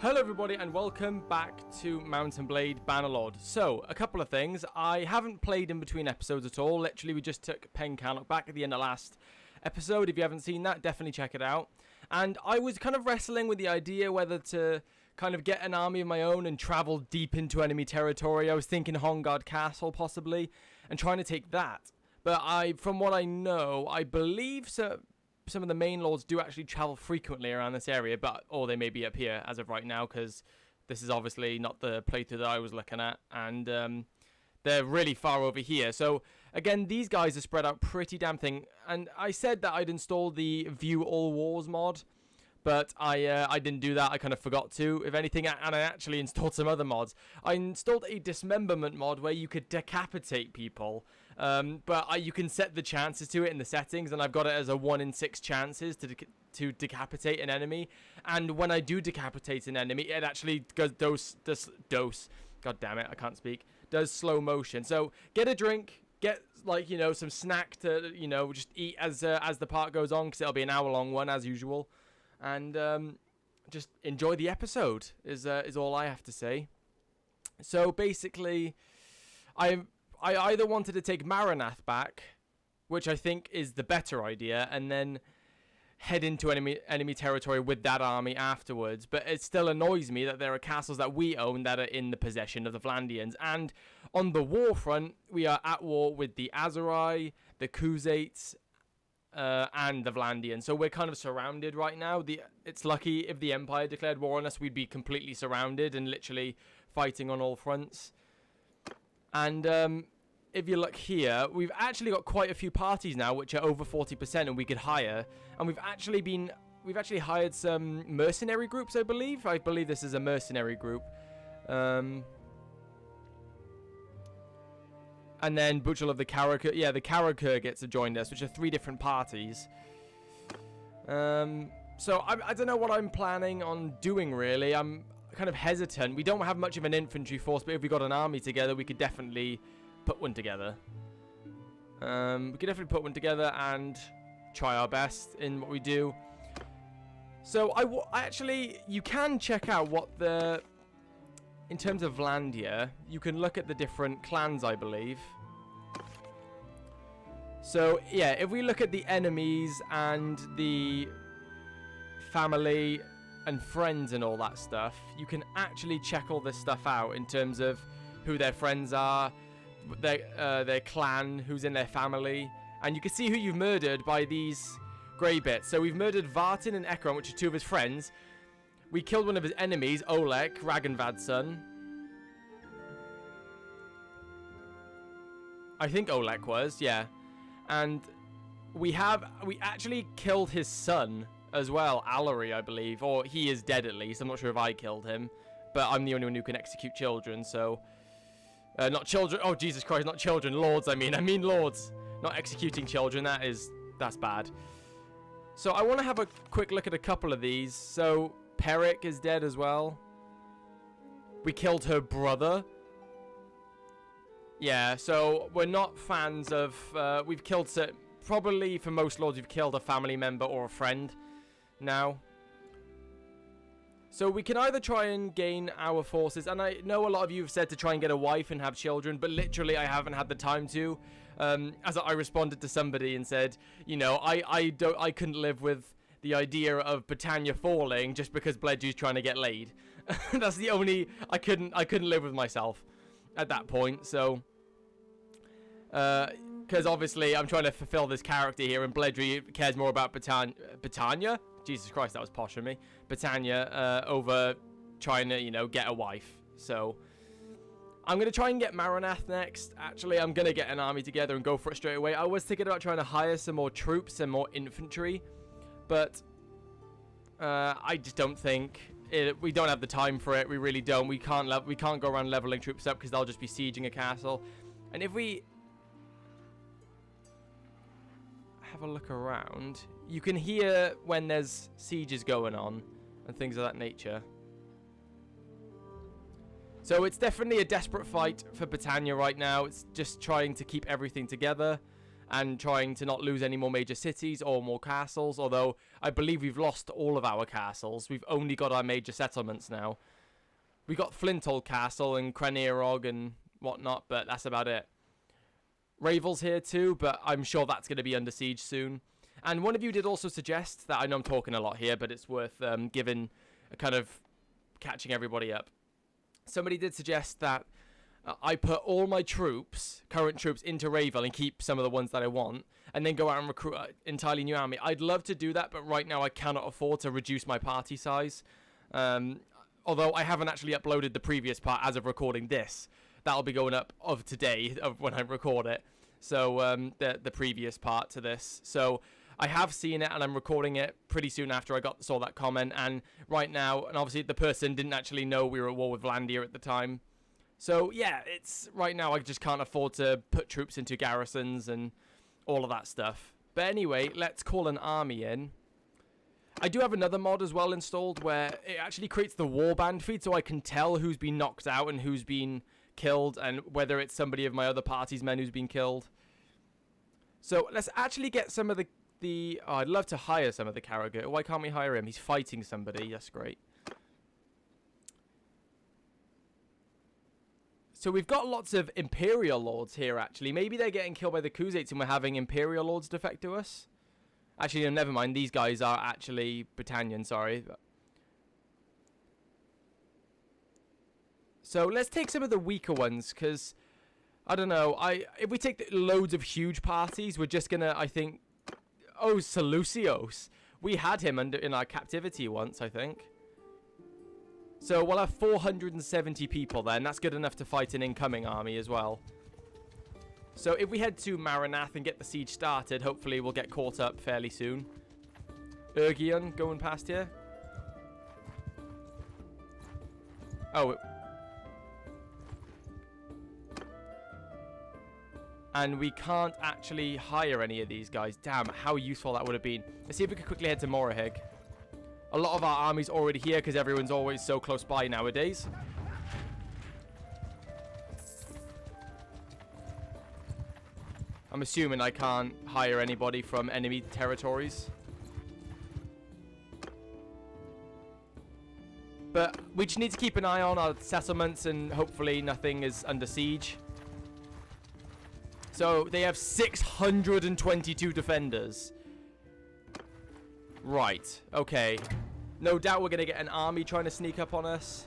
Hello everybody and welcome back to M&B Bannerlord. So, a couple of things. I haven't played in between episodes at all. Literally, we just took Pencannock back at the end of last episode. If you haven't seen that, definitely check it out. And I was kind of wrestling with the idea whether to kind of get an army of my own and travel deep into enemy territory. I was thinking Hongard Castle, possibly, and trying to take that. But from what I know, I believe so. Some of the main lords do actually travel frequently around this area, or they may be up here as of right now, because this is obviously not the playthrough that I was looking at, and they're really far over here. So again, these guys are spread out pretty damn thin, and I said that I'd install the View All Wars mod, but I didn't do that. I kind of forgot to, if anything, and I actually installed some other mods. I installed a dismemberment mod where you could decapitate people, but you can set the chances to it in the settings, and I've got it as a 1 in 6 chances to decapitate an enemy. And when I do decapitate an enemy, it actually goes dose. God damn it, I can't speak. Does slow motion. So get a drink. Get, like, you know, some snack to, you know, just eat as the part goes on, because it'll be an hour-long one as usual. And just enjoy the episode is all I have to say. So basically, I either wanted to take Maranath back, which I think is the better idea, and then head into enemy territory with that army afterwards. But it still annoys me that there are castles that we own that are in the possession of the Vlandians. And on the war front, we are at war with the Azurai, the Khuzaits, and the Vlandians. So we're kind of surrounded right now. It's lucky if the Empire declared war on us, we'd be completely surrounded and literally fighting on all fronts. And if you look here, we've actually got quite a few parties now which are over 40% and we could hire. And we've actually hired some mercenary groups, I believe. I believe this is a mercenary group. And then Butchel of the Karakur. Yeah, the Karakur gets to join us, which are 3 different parties. So I don't know what I'm planning on doing, really. I'm kind of hesitant. We don't have much of an infantry force, but if we got an army together, we could definitely put one together. We could definitely put one together and try our best in what we do. So actually, you can check out what in terms of Vlandia, you can look at the different clans, I believe. So, yeah, if we look at the enemies and the family and friends and all that stuff, you can actually check all this stuff out in terms of who their friends are, their clan, who's in their family, and you can see who you've murdered by these grey bits. So we've murdered Vartin and Ekron, which are 2 of his friends. We killed one of his enemies, Olek, Ragnvad's son. I think Olek was, yeah. And we actually killed his son as well, Allery, I believe. Or he is dead at least. I'm not sure if I killed him. But I'm the only one who can execute children, so... not children. Oh, Jesus Christ, not children. Lords, I mean lords. Not executing children. That's bad. So I want to have a quick look at a couple of these. So... Peric is dead as well. We killed her brother. Yeah, so we're not fans of... we've killed... Probably for most lords, we've killed a family member or a friend now. So we can either try and gain our forces, and I know a lot of you have said to try and get a wife and have children, but literally I haven't had the time to. As I responded to somebody and said, you know, I couldn't live with the idea of Battania falling just because Bledri's trying to get laid. That's the only... I couldn't live with myself at that point, so... because obviously I'm trying to fulfill this character here, and Bledri cares more about Battania? Jesus Christ, that was posh of me. Battania, over trying to, you know, get a wife. So... I'm going to try and get Maranath next. Actually, I'm going to get an army together and go for it straight away. I was thinking about trying to hire some more troops and more infantry. But I just don't think we don't have the time for it. We really don't. We can't go around leveling troops up because they'll just be sieging a castle. And if we have a look around, you can hear when there's sieges going on and things of that nature. So it's definitely a desperate fight for Battania right now. It's just trying to keep everything together. and trying to not lose any more major cities or more castles, although I believe we've lost all of our castles. We've only got our major settlements now. We got Flinthold Castle and Cranierog and whatnot, but that's about it. Ravel's here too, but I'm sure that's going to be under siege soon. And one of you did also suggest that, I know I'm talking a lot here, but it's worth giving a kind of catching everybody up. Somebody did suggest that I put all my troops, current troops, into Ravel and keep some of the ones that I want, and then go out and recruit an entirely new army. I'd love to do that, but right now I cannot afford to reduce my party size. Although I haven't actually uploaded the previous part as of recording this. That'll be going up of today, of when I record it. So the previous part to this. So I have seen it, and I'm recording it pretty soon after I saw that comment. And right now, and obviously the person didn't actually know we were at war with Vlandia at the time. So yeah, it's right now I just can't afford to put troops into garrisons and all of that stuff. But anyway, let's call an army in. I do have another mod as well installed where it actually creates the warband feed, so I can tell who's been knocked out and who's been killed, and whether it's somebody of my other party's men who's been killed. So let's actually get some of the oh, I'd love to hire some of the Carragher. Why can't we hire him? He's fighting somebody. That's great. So we've got lots of Imperial Lords here, actually. Maybe they're getting killed by the Khuzaits and we're having Imperial Lords defect to us. Actually, no, never mind. These guys are actually Battanian, sorry. So let's take some of the weaker ones, because, I don't know, if we take loads of huge parties, we're just going to, I think... Oh, Seleucios. We had him in our captivity once, I think. So we'll have 470 people then. That's good enough to fight an incoming army as well. So if we head to Maranath and get the siege started, hopefully we'll get caught up fairly soon. Urgion going past here. Oh. And we can't actually hire any of these guys. Damn, how useful that would have been. Let's see if we can quickly head to Morahig. A lot of our army's already here because everyone's always so close by nowadays. I'm assuming I can't hire anybody from enemy territories. But we just need to keep an eye on our settlements and hopefully nothing is under siege. So they have 622 defenders. Right, okay. No doubt we're going to get an army trying to sneak up on us.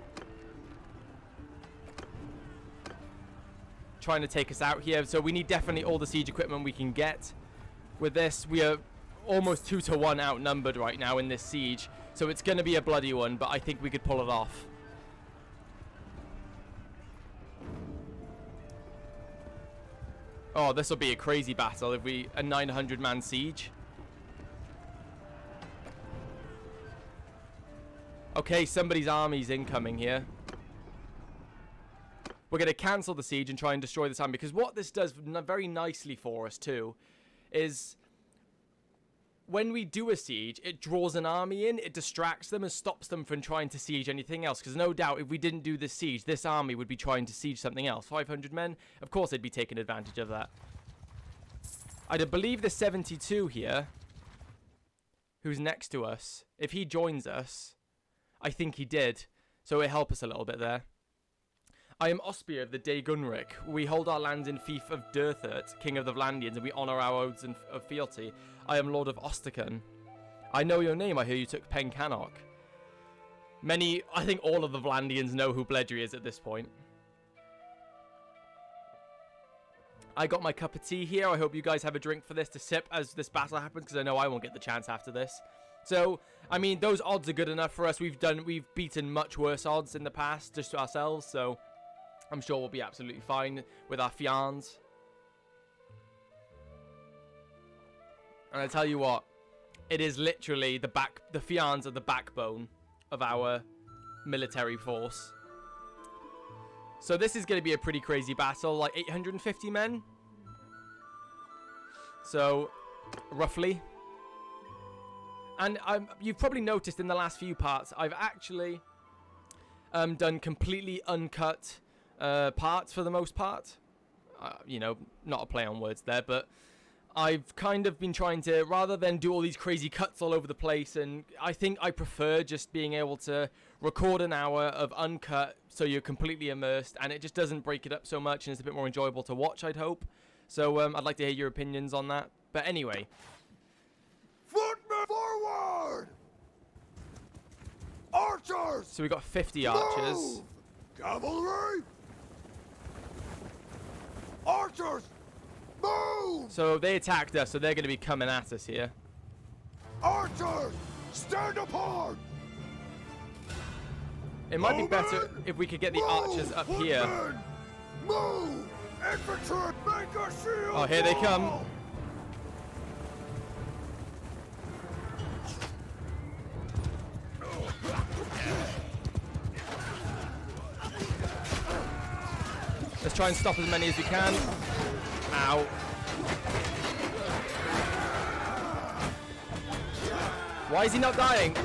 Trying to take us out here. So we need definitely all the siege equipment we can get. With this, we are almost 2-to-1 outnumbered right now in this siege. So it's going to be a bloody one, but I think we could pull it off. Oh, this will be a crazy battle if a 900-man siege. Okay, somebody's army's incoming here. We're going to cancel the siege and try and destroy this army, because what this does very nicely for us too is when we do a siege, it draws an army in, it distracts them and stops them from trying to siege anything else, because no doubt if we didn't do this siege, this army would be trying to siege something else. 500 men, of course they'd be taking advantage of that. I believe the 72 here, who's next to us, if he joins us, I think he did, so it'll help us a little bit there. I am Osbeer of the Day Gunrick. We hold our lands in fief of Durthert, king of the Vlandians, and we honour our oaths of fealty. I am Lord of Ostercan. I know your name, I hear you took Pencannock. I think all of the Vlandians know who Bledri is at this point. I got my cup of tea here. I hope you guys have a drink for this to sip as this battle happens, because I know I won't get the chance after this. So, I mean, those odds are good enough for us. We've beaten much worse odds in the past, just to ourselves, so I'm sure we'll be absolutely fine with our fians. And I tell you what, it is literally the fians are the backbone of our military force. So this is going to be a pretty crazy battle, like 850 men. So, roughly. And you've probably noticed in the last few parts, I've actually done completely uncut parts for the most part. You know, not a play on words there, but I've kind of been trying to, rather than do all these crazy cuts all over the place, and I think I prefer just being able to record an hour of uncut so you're completely immersed and it just doesn't break it up so much and it's a bit more enjoyable to watch, I'd hope. So I'd like to hear your opinions on that. But anyway. Footmen forward! Archers! So we got 50 archers. Move! Cavalry! Archers! Move! So they attacked us, so they're going to be coming at us here. Archers! Stand apart! It might be better if we could get the archers up here. Move! Infantry! Make a shield! Oh, here they come. Let's try and stop as many as we can. Ow. Why is he not dying?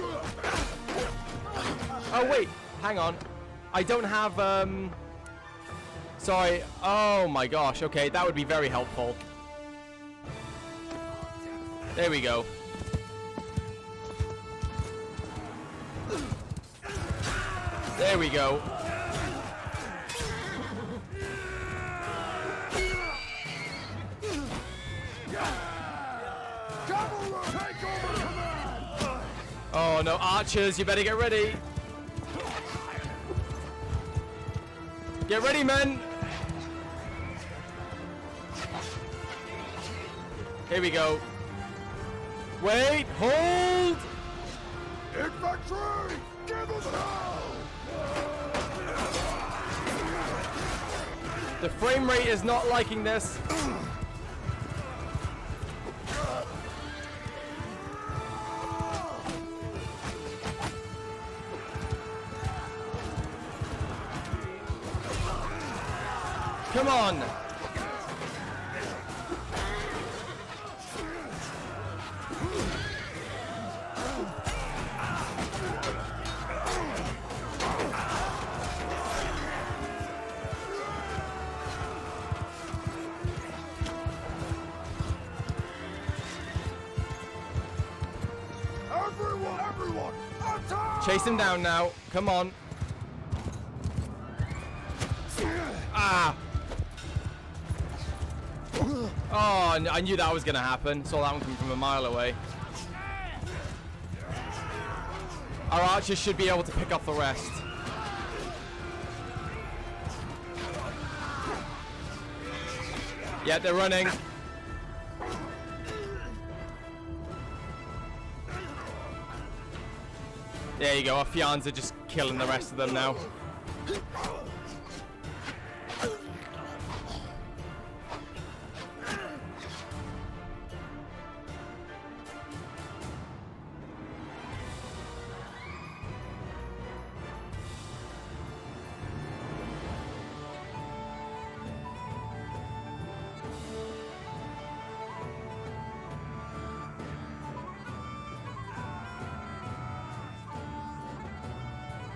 Oh, wait. Hang on. I don't have, Sorry. Oh, my gosh. Okay, that would be very helpful. There we go. There we go. Oh no, archers, you better get ready. Get ready, men. Here we go. Wait, hold. Infantry, give us hell. The frame rate is not liking this. Come on! Everyone, attack! Chase him down now. Come on. Ah! Oh, I knew that was going to happen. Saw that one coming from a mile away. Our archers should be able to pick off the rest. Yeah, they're running. There you go. Our Fians are just killing the rest of them now.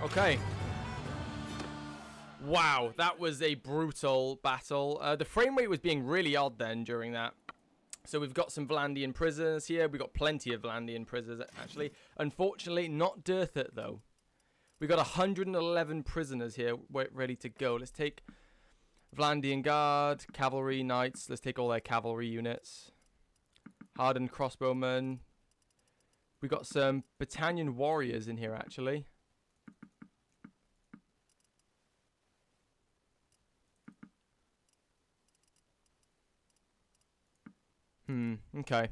Okay. Wow, that was a brutal battle. The frame rate was being really odd then during that. So we've got some Vlandian prisoners here. We've got plenty of Vlandian prisoners, actually. Unfortunately, not Dirthit, though. We've got 111 prisoners here ready to go. Let's take Vlandian Guard, Cavalry, Knights. Let's take all their cavalry units. Hardened crossbowmen. We've got some Battanian warriors in here, actually. Okay.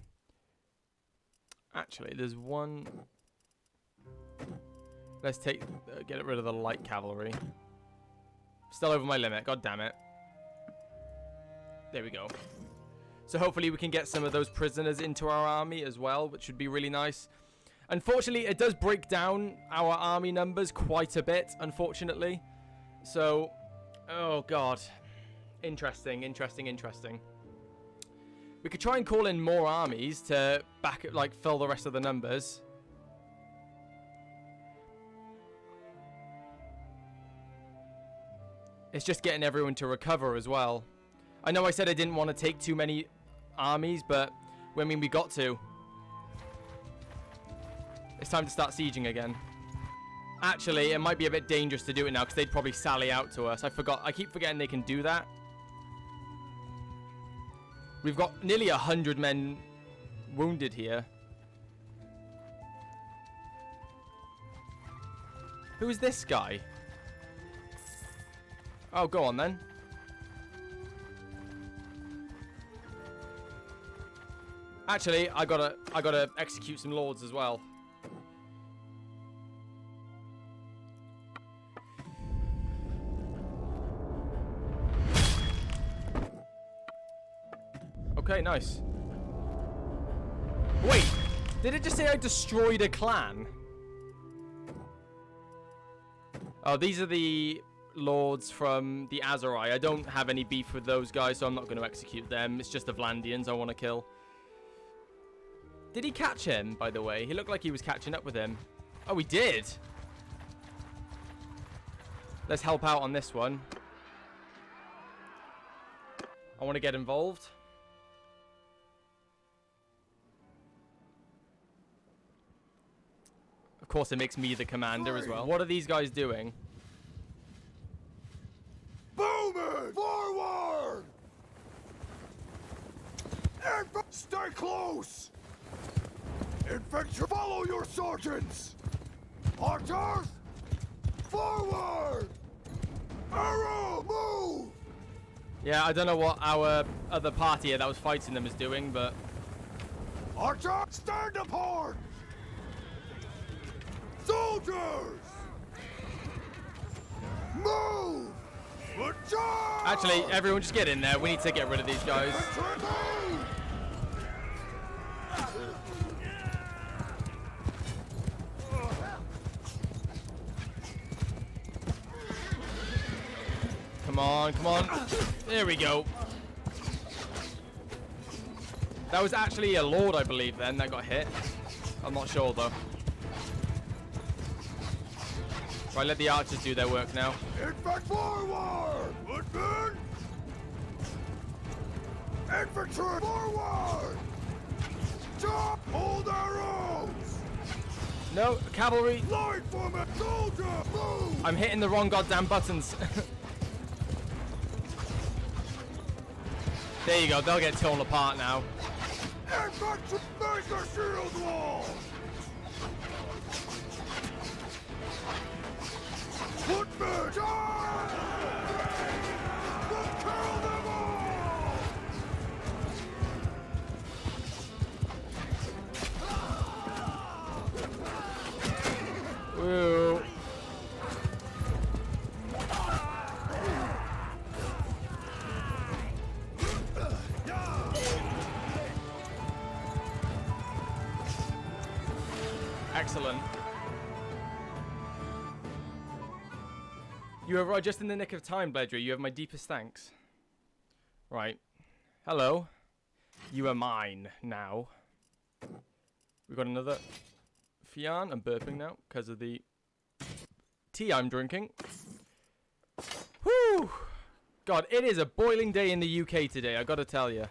Actually, there's one. Let's take, get rid of the light cavalry. Still over my limit, god damn it. There we go. So hopefully we can get some of those prisoners into our army as well, which would be really nice. Unfortunately, it does break down our army numbers quite a bit, unfortunately. So, oh god. Interesting, interesting, interesting. We could try and call in more armies to fill the rest of the numbers. It's just getting everyone to recover as well. I know I said I didn't want to take too many armies, but I mean, we got to. It's time to start sieging again. Actually, it might be a bit dangerous to do it now because they'd probably sally out to us. I keep forgetting they can do that. We've got nearly 100 men wounded here. Who is this guy? Oh, go on then. Actually, I gotta execute some lords as well. Okay, nice. Wait, did it just say I destroyed a clan? Oh, these are the lords from the Azerai. I don't have any beef with those guys, so I'm not going to execute them. It's just the Vlandians I want to kill. Did he catch him, by the way? He looked like he was catching up with him. Oh, he did. Let's help out on this one. I want to get involved. Of course, it makes me the commander as well. What are these guys doing? Bowman! Forward! Stay close! Infantry, follow your sergeants! Archers! Forward! Arrow, move! Yeah, I don't know what our other party here that was fighting them is doing, but... Archer, stand apart! Soldiers! Move! Charge! Actually, everyone just get in there. We need to get rid of these guys. Come on, come on. There we go. That was actually a lord, I believe, then, that got hit. I'm not sure, though. Right, let the archers do their work now. Infantry forward! Woodmen! Infantry forward! Charge! Hold arrows! No, cavalry. Line format! Soldier! Move! I'm hitting the wrong goddamn buttons. There you go, they'll get torn apart now. Infantry! Make a shield wall! Woodmen! Charge! We'll kill them all! Woo. Excellent. You arrived just in the nick of time, Bledri. You have my deepest thanks. Right. Hello. You are mine now. We got another Fian. I'm burping now because of the tea I'm drinking. Whew. God, it is a boiling day in the UK today, I gotta tell you.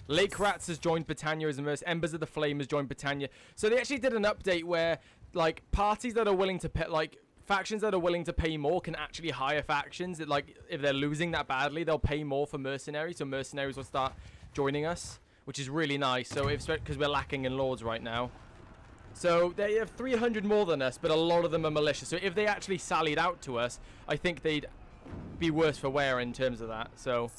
Lake Rats has joined Battania as a merc. Embers of the Flame has joined Battania. So they actually did an update where, like, parties that are willing to pay, like, factions that are willing to pay more can actually hire factions. That, like, if they're losing that badly, they'll pay more for mercenaries. So mercenaries will start joining us, which is really nice. So if, because we're lacking in lords right now. So they have 300 more than us, but a lot of them are militia. So if they actually sallied out to us, I think they'd be worse for wear in terms of that. So...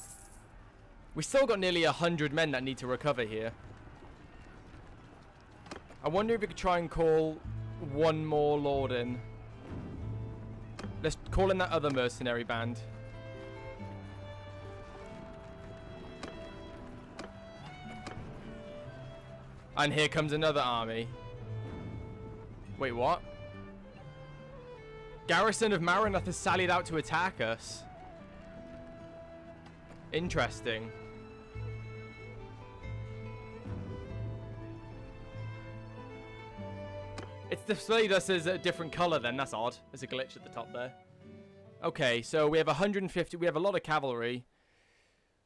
we still got nearly 100 men that need to recover here. I wonder if we could try and call one more lord in. Let's call in that other mercenary band. And here comes another army. Wait, what? Garrison of Maranath has sallied out to attack us. Interesting. It's displayed us as a different color then. That's odd. There's a glitch at the top there. Okay, so we have 150. We have a lot of cavalry.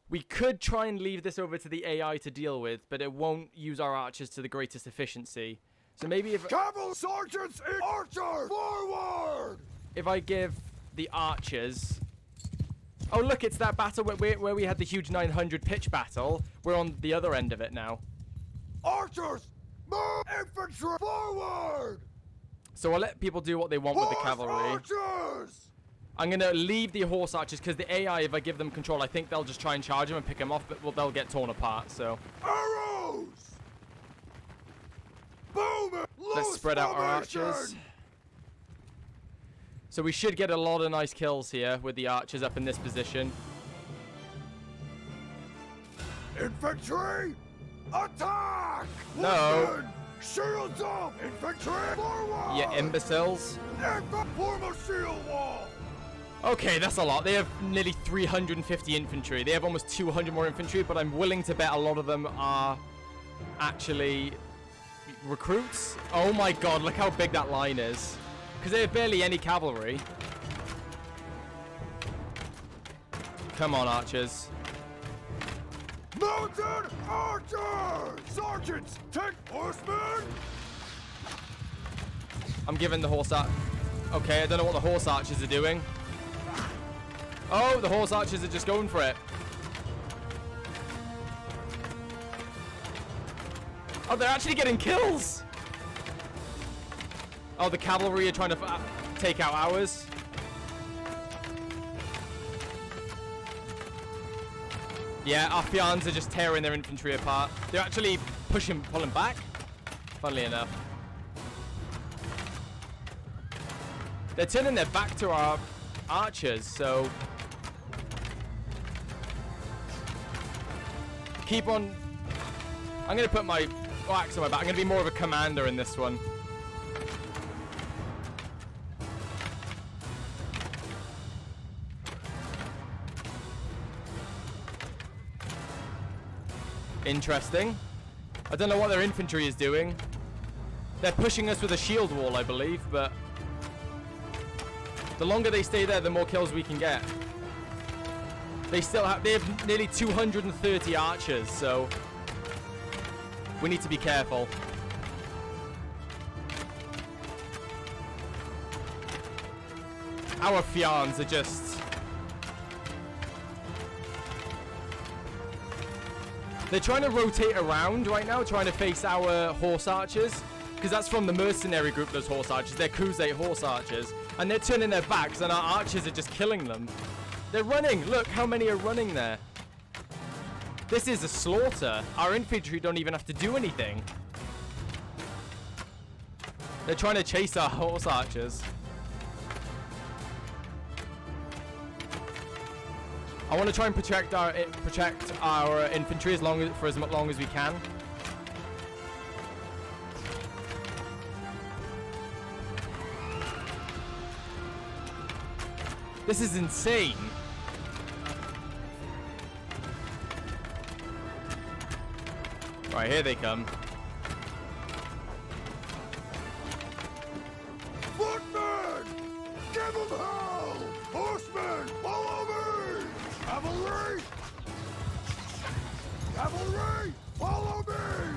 We could try and leave this over to the AI to deal with, but it won't use our archers to the greatest efficiency. So maybe if... Cavalry sergeants and archers, forward! If I give the archers... Oh, look, it's that battle where we had the huge 900 pitch battle. We're on the other end of it now. Archers, move! Infantry, forward! So I'll let people do what they want with the cavalry. Archers! I'm going to leave the horse archers because the AI, if I give them control, I think they'll just try and charge them and pick them off, but they'll get torn apart, so... Arrows! Boom! Let's spread out our archers. So we should get a lot of nice kills here with the archers up in this position. Infantry, attack! No. Listen! Shields up! Infantry, forward! Yeah, imbeciles. Form a shield wall! Okay, that's a lot. They have nearly 350 infantry. They have almost 200 more infantry, but I'm willing to bet a lot of them are actually recruits. Oh my god, look how big that line is. Because they have barely any cavalry. Come on, archers. Mounted archers! Sergeants, take horsemen! I'm giving the horse archers... Okay, I don't know what the horse archers are doing. Oh, the horse archers are just going for it. Oh, they're actually getting kills. Oh, the cavalry are trying to take out ours. Yeah, our Fians are just tearing their infantry apart. They're actually pulling back, funnily enough. They're turning their back to our archers, so... Keep on... I'm going to put my axe on my back. I'm going to be more of a commander in this one. Interesting. I don't know what their infantry is doing. They're pushing us with a shield wall, I believe, but... The longer they stay there, the more kills we can get. They have nearly 230 archers, so we need to be careful. Our Fians are just... They're trying to rotate around right now, trying to face our horse archers. Because that's from the mercenary group, those horse archers. They're Crusade horse archers. And they're turning their backs, and our archers are just killing them. They're running. Look how many are running there. This is a slaughter. Our infantry don't even have to do anything. They're trying to chase our horse archers. I want to try and protect our infantry for as long as we can. This is insane. Right, here they come. Footmen! Give them hell! Horsemen, follow me! Cavalry! Cavalry, follow me!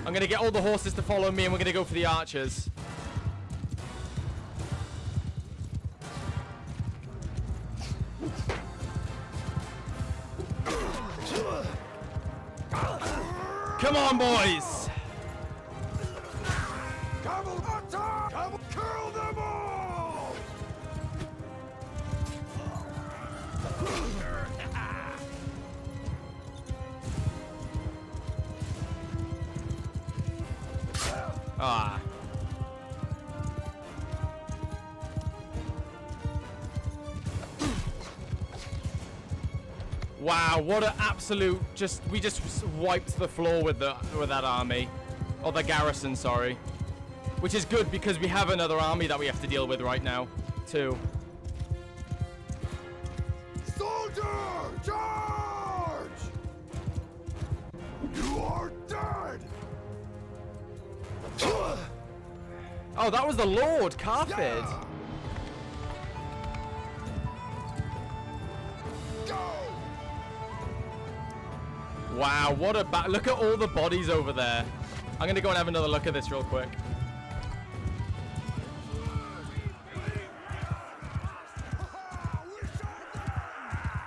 I'm going to get all the horses to follow me, and we're going to go for the archers. Come on, boys! Cavalry attack! Cavalry, kill them all! Ah. Wow, what an absolute we just wiped the floor with that army. Or the garrison, sorry. Which is good because we have another army that we have to deal with right now, too. Soldier, charge! You are dead! Oh, that was the Lord, Carthage. Yeah. Wow, what a look at all the bodies over there. I'm going to go and have another look at this real quick.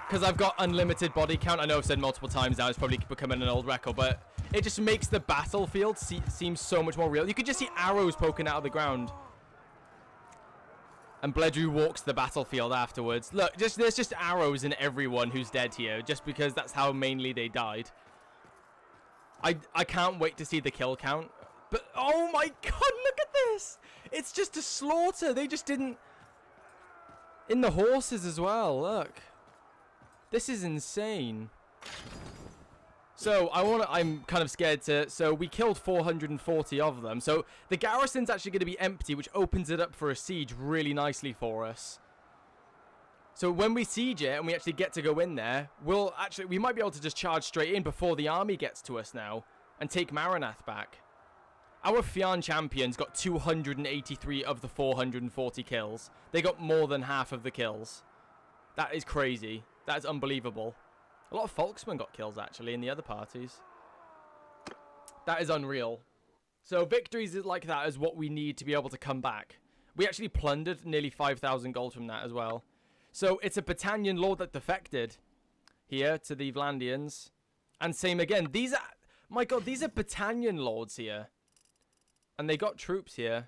Because I've got unlimited body count. I know I've said multiple times now, it's probably becoming an old record, but it just makes the battlefield seem so much more real. You could just see arrows poking out of the ground. And Bledri walks the battlefield afterwards. Look, there's just arrows in everyone who's dead here, just because that's how mainly they died. I can't wait to see the kill count. But, oh my god, look at this! It's just a slaughter. They just didn't... In the horses as well, look. This is insane. So, I'm kind of scared to... So, we killed 440 of them. So, the garrison's actually going to be empty, which opens it up for a siege really nicely for us. So, when we siege it and we actually get to go in there, we might be able to just charge straight in before the army gets to us now and take Maranath back. Our Fian champions got 283 of the 440 kills. They got more than half of the kills. That is crazy. That is unbelievable. A lot of Folksmen got kills, actually, in the other parties. That is unreal. So victories like that is what we need to be able to come back. We actually plundered nearly 5,000 gold from that as well. So it's a Battanian lord that defected here to the Vlandians. And same again. These are... My god, these are Battanian lords here. And they got troops here.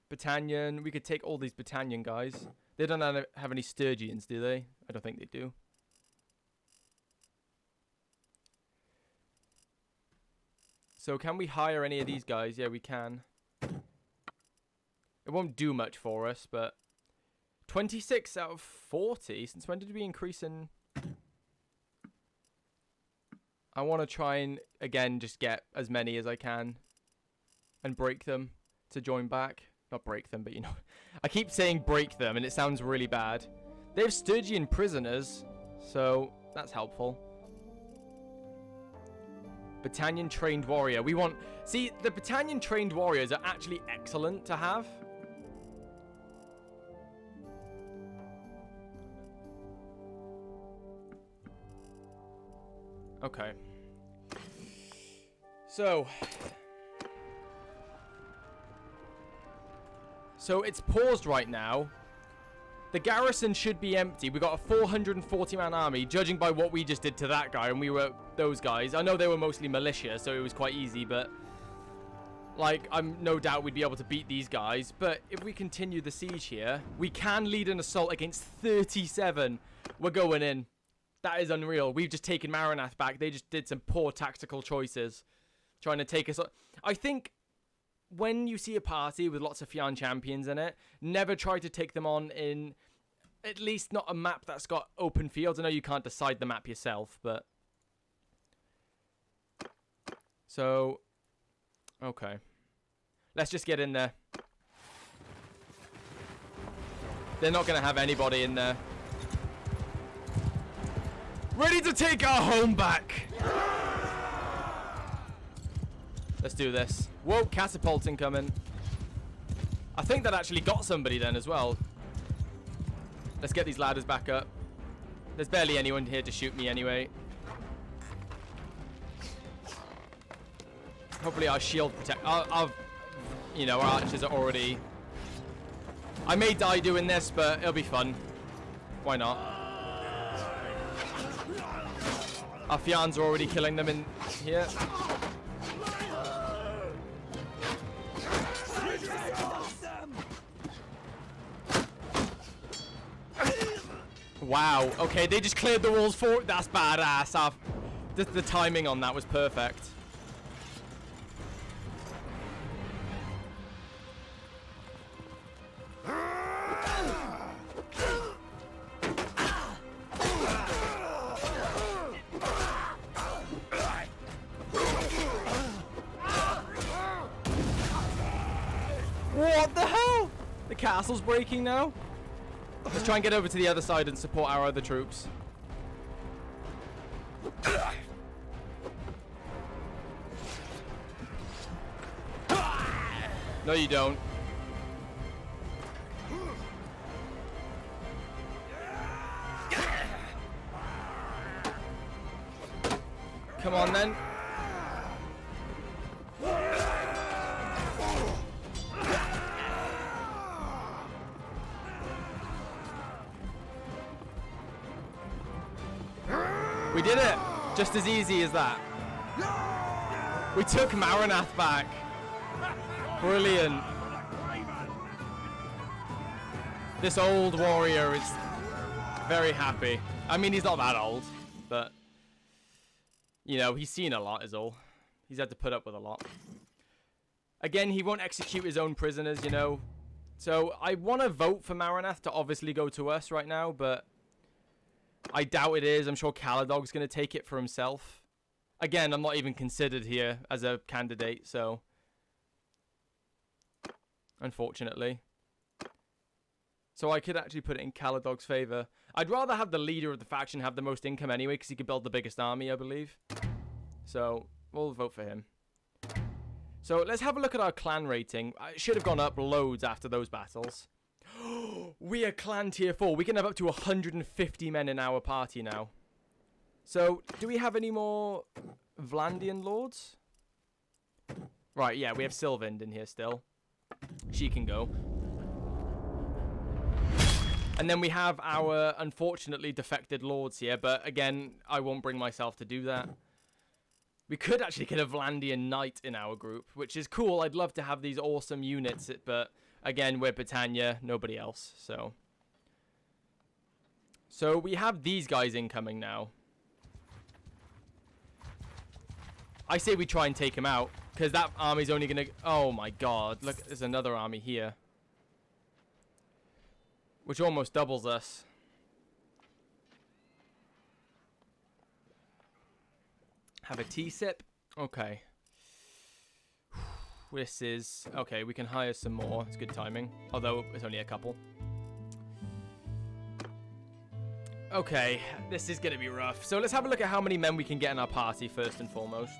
Battanian. We could take all these Battanian guys. They don't have any Sturgians, do they? I don't think they do. So can we hire any of these guys? Yeah, we can. It won't do much for us, but... 26 out of 40? Since when did we increase in... I want to try and, again, just get as many as I can. And break them to join back. Not break them, but you know. I keep saying break them, and it sounds really bad. They have Sturgian prisoners, so that's helpful. Battanian trained warrior. We want... See, the Battanian trained warriors are actually excellent to have. Okay. So it's paused right now. The garrison should be empty. We got a 440-man army, judging by what we just did to that guy, and we were those guys. I know they were mostly militia, so it was quite easy, but... Like, I'm no doubt we'd be able to beat these guys. But if we continue the siege here, we can lead an assault against 37. We're going in. That is unreal. We've just taken Maranath back. They just did some poor tactical choices. Trying to take us... I think... When you see a party with lots of Fian champions in it, never try to take them on in at least not a map that's got open fields. I know you can't decide the map yourself, but... So, okay. Let's just get in there. They're not going to have anybody in there. Ready to take our home back! Let's do this. Whoa, catapulting coming. I think that actually got somebody then as well. Let's get these ladders back up. There's barely anyone here to shoot me anyway. Hopefully our shield protect... you know, our archers are already... I may die doing this, but it'll be fun. Why not? Our Fians are already killing them in here. Wow. Okay, they just cleared the walls for... That's badass. The timing on that was perfect. What the hell? The castle's breaking now? Let's try and get over to the other side and support our other troops. No, you don't. Come on, then. We did it! Just as easy as that. We took Maranath back. Brilliant. This old warrior is very happy. I mean, he's not that old, but, you know, he's seen a lot is all. He's had to put up with a lot. Again, he won't execute his own prisoners, you know. So I want to vote for Maranath to obviously go to us right now, but I doubt it is. I'm sure Caladog's going to take it for himself. Again, I'm not even considered here as a candidate, so unfortunately. So I could actually put it in Caladog's favor. I'd rather have the leader of the faction have the most income anyway, because he could build the biggest army, I believe. So we'll vote for him. So let's have a look at our clan rating. It should have gone up loads after those battles. We are clan tier 4. We can have up to 150 men in our party now. So, do we have any more Vlandian lords? Right, yeah, we have Sylvind in here still. She can go. And then we have our, unfortunately, defected lords here. But, again, I won't bring myself to do that. We could actually get a Vlandian knight in our group, which is cool. I'd love to have these awesome units, but again, we're Battania, nobody else. So we have these guys incoming now. I say we try and take him out, because that army's only going to... Oh my god, look, there's another army here. Which almost doubles us. Have a tea sip? Okay. This is... Okay, we can hire some more. It's good timing. Although, it's only a couple. Okay, this is going to be rough. So let's have a look at how many men we can get in our party, first and foremost.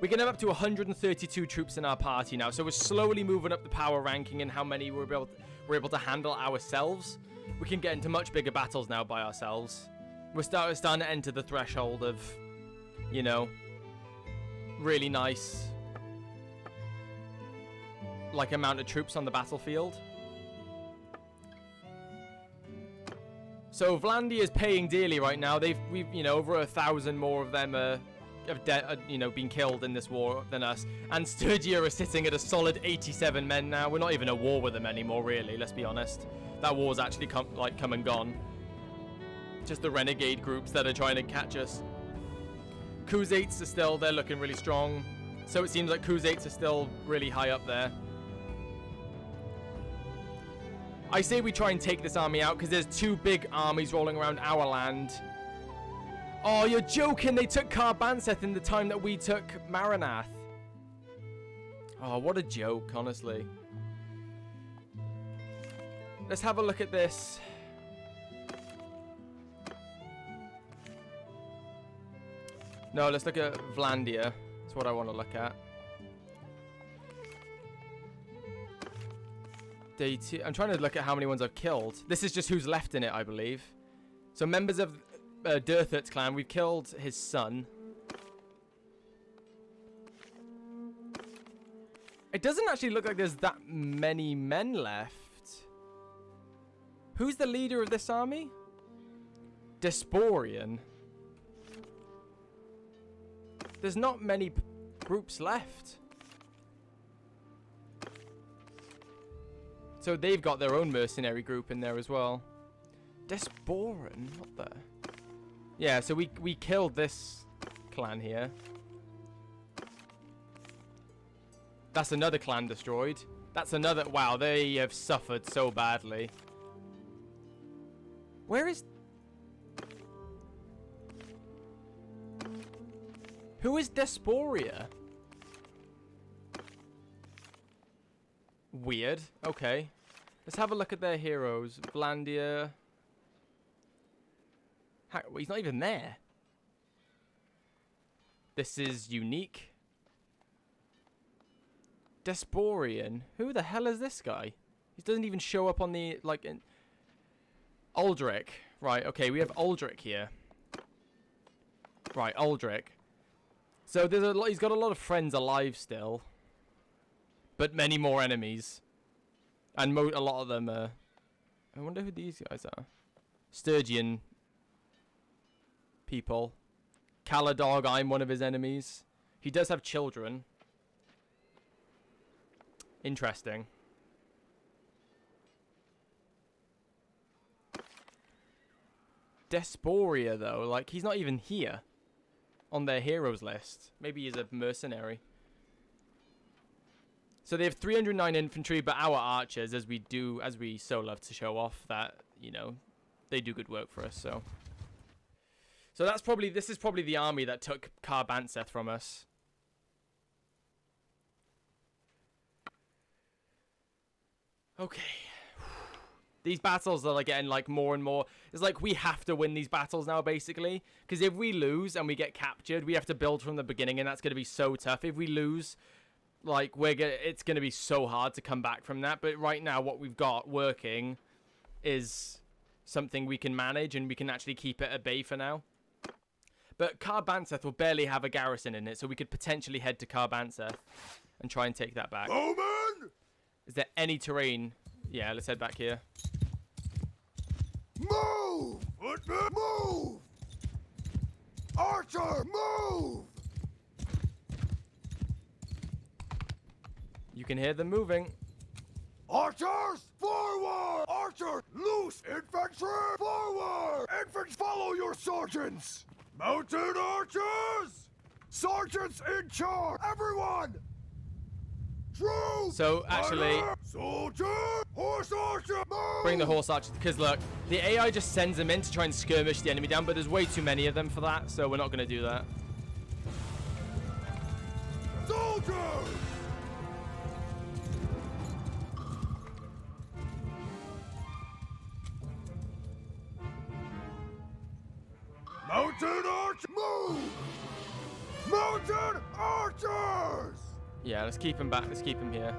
We can have up to 132 troops in our party now. So we're slowly moving up the power ranking and how many we're able to handle ourselves. We can get into much bigger battles now by ourselves. We're starting to enter the threshold of, you know, really nice, like, amount of troops on the battlefield. So Vlandia is paying dearly right now. We've you know, over 1,000 more of them have you know, been killed in this war than us. And Sturgia are sitting at a solid 87 men now. We're not even at war with them anymore, really. Let's be honest. That war's actually come and gone. Just the renegade groups that are trying to catch us. Khuzaits are still, they're looking really strong. So it seems like Khuzaits are still really high up there. I say we try and take this army out because there's two big armies rolling around our land. Oh, you're joking. They took Carbanseth in the time that we took Maranath. Oh, what a joke, honestly. Let's have a look at this. No, let's look at Vlandia. That's what I want to look at. I'm trying to look at how many ones I've killed. This is just who's left in it, I believe. So members of Durthart's clan, we've killed his son. It doesn't actually look like there's that many men left. Who's the leader of this army? Desporian. There's not many groups left. So they've got their own mercenary group in there as well. Desporan? What the? Yeah, so we killed this clan here. That's another clan destroyed. That's another... Wow, they have suffered so badly. Where is... Who is Desporia? Weird. Okay. Let's have a look at their heroes. Vlandia. Well, he's not even there. This is unique. Desporian. Who the hell is this guy? He doesn't even show up on the, like... Aldrich. Right, okay, we have Aldrich here. Right, Aldrich. So there's a lot. He's got a lot of friends alive still, but many more enemies, and a lot of them are. I wonder who these guys are. Sturgeon people. Caladog, I'm one of his enemies. He does have children. Interesting. Desporia, though, like, he's not even here on their heroes list. Maybe he's a mercenary. So they have 309 infantry, but our archers, as we so love to show off, that, you know, they do good work for us, so. So this is probably the army that took Carbantseth from us. Okay. These battles are like getting like more and more. It's like we have to win these battles now, basically. Because if we lose and we get captured, we have to build from the beginning, and that's going to be so tough. If we lose, like it's going to be so hard to come back from that. But right now, what we've got working is something we can manage, and we can actually keep it at bay for now. But Carbantseth will barely have a garrison in it, so we could potentially head to Carbantseth and try and take that back. Bowman! Is there any terrain? Yeah, let's head back here. Move! Footman, move! Archer, move! You can hear them moving. Archers, forward! Archer, loose! Infantry, forward! Infants, follow your sergeants! Mounted archers! Sergeants in charge! Everyone! True! So, actually, soldier! Horse archer! Move! bring the horse archers, because look, the AI just sends them in to try and skirmish the enemy down, but there's way too many of them for that, so we're not going to do that. Soldiers! Mounted archers! Move! Mounted archers! Yeah, let's keep him back. Let's keep him here.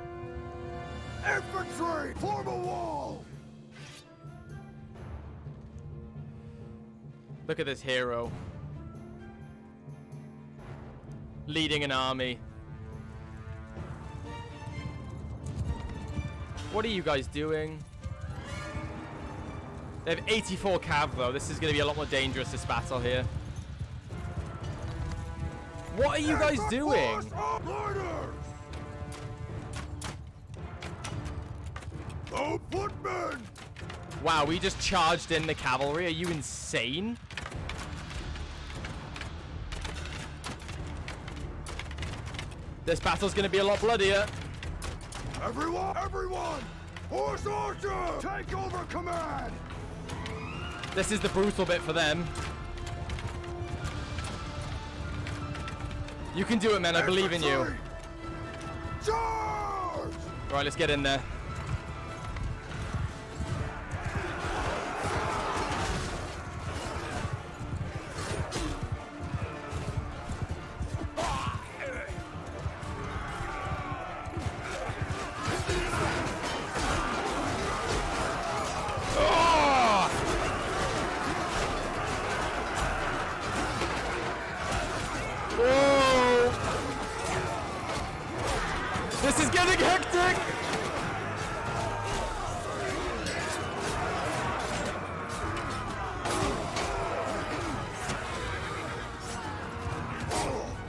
Infantry, form a wall! Look at this hero. Leading an army. What are you guys doing? They have 84 cav, though. This is going to be a lot more dangerous, this battle here. What are you guys doing? Oh, footmen! Wow, we just charged in the cavalry. Are you insane? This battle's going to be a lot bloodier. Everyone! Horse archer! Take over command! This is the brutal bit for them. You can do it, man. I believe in you. Charge! Right, let's get in there. This is getting hectic!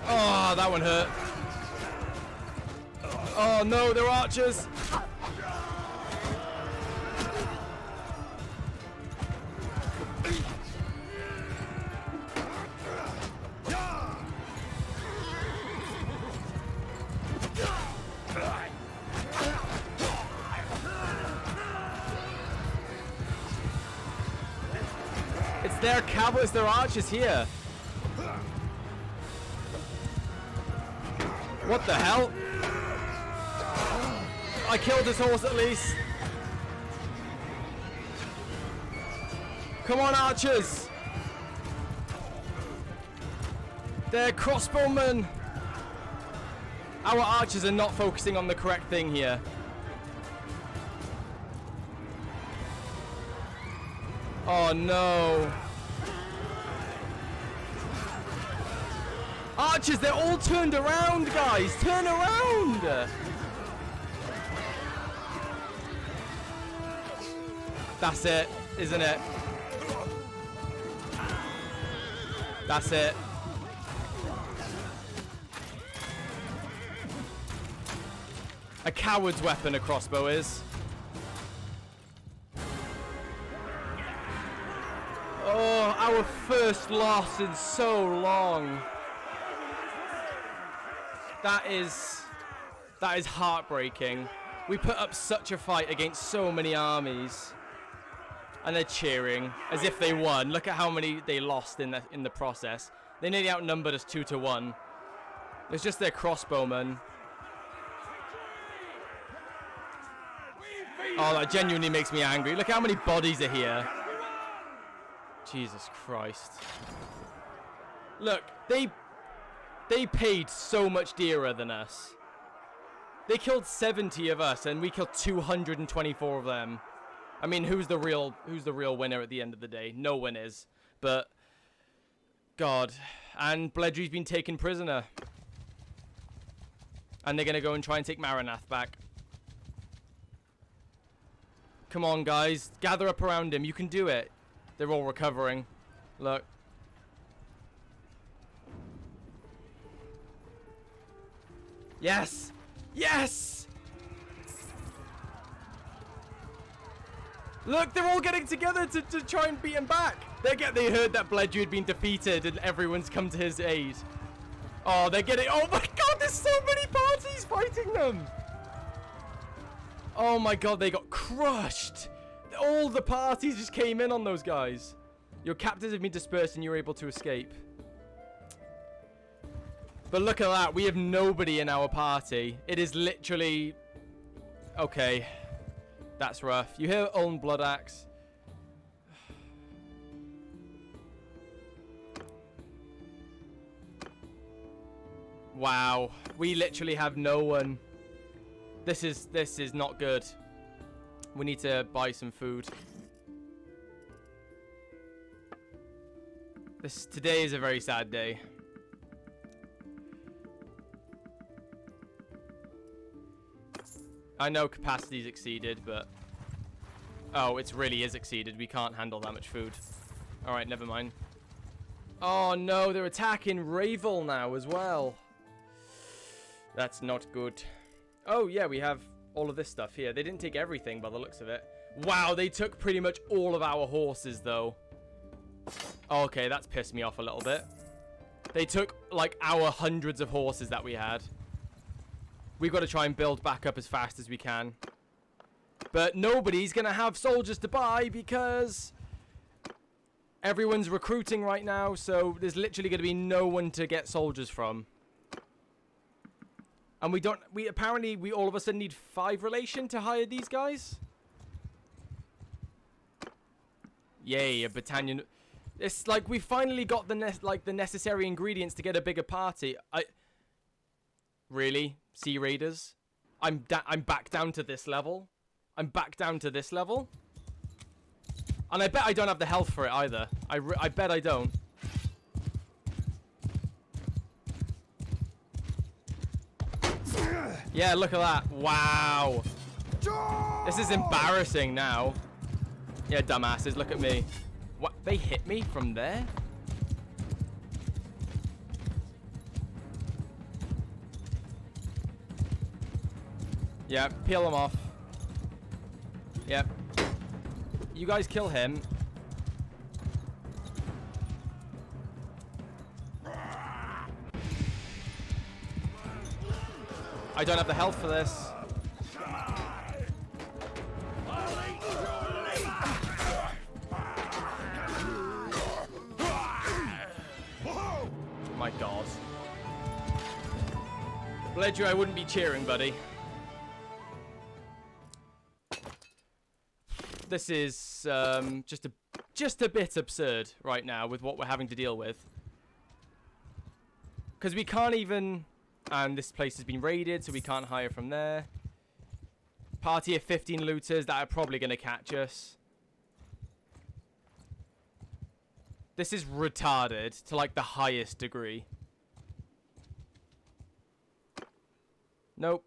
Oh, that one hurt. Oh no, they're archers! Their cavalry, their archers here. What the hell? I killed his horse at least. Come on, archers. They're crossbowmen. Our archers are not focusing on the correct thing here. Oh no. Archers, they're all turned around, guys. Turn around. That's it, isn't it? That's it. A coward's weapon, a crossbow is. Oh, our first loss in so long. That is heartbreaking. We put up such a fight against so many armies. And they're cheering as if they won. Look at how many they lost in the process. They nearly outnumbered us 2-1. It's just their crossbowmen. Oh, that genuinely makes me angry. Look how many bodies are here. Jesus Christ. Look, they paid so much dearer than us. They killed 70 of us and we killed 224 of them. I mean, who's the real winner at the end of the day? No one is. But God, and Bledri's been taken prisoner. And they're going to go and try and take Maranath back. Come on, guys. Gather up around him. You can do it. They're all recovering. Look. Yes! Yes! Look, they're all getting together to try and beat him back. They heard that Bledri had been defeated and everyone's come to his aid. Oh, they're getting... Oh my God, there's so many parties fighting them. Oh my God, they got crushed. All the parties just came in on those guys. Your captives have been dispersed and you're able to escape. But look at that. We have nobody in our party. It is literally... Okay. That's rough. You hear Ulm Blood Axe. Wow. We literally have no one. This is not good. We need to buy some food. Today is a very sad day. I know capacity's exceeded, but... Oh, it really is exceeded. We can't handle that much food. Alright, never mind. Oh no, they're attacking Ravel now as well. That's not good. Oh yeah, we have all of this stuff here. They didn't take everything by the looks of it. Wow, they took pretty much all of our horses though. Okay, that's pissed me off a little bit. They took like our hundreds of horses that we had. We've got to try and build back up as fast as we can. But nobody's going to have soldiers to buy because everyone's recruiting right now. So there's literally going to be no one to get soldiers from. And we apparently all of a sudden need 5 relation to hire these guys. Yay, a Battanian. It's like we finally got the necessary ingredients to get a bigger party. Really? Sea Raiders? I'm back down to this level. I'm back down to this level. And I bet I don't have the health for it either. I bet I don't. Yeah, look at that. Wow. This is embarrassing now. Yeah, dumbasses, look at me. What? They hit me from there? Yeah, peel him off. Yep. You guys kill him. I don't have the health for this. My God. Bledri, I wouldn't be cheering, buddy. This is just a bit absurd right now with what we're having to deal with. Because we can't even... And this place has been raided, so we can't hire from there. Party of 15 looters that are probably going to catch us. This is retarded to like the highest degree. Nope.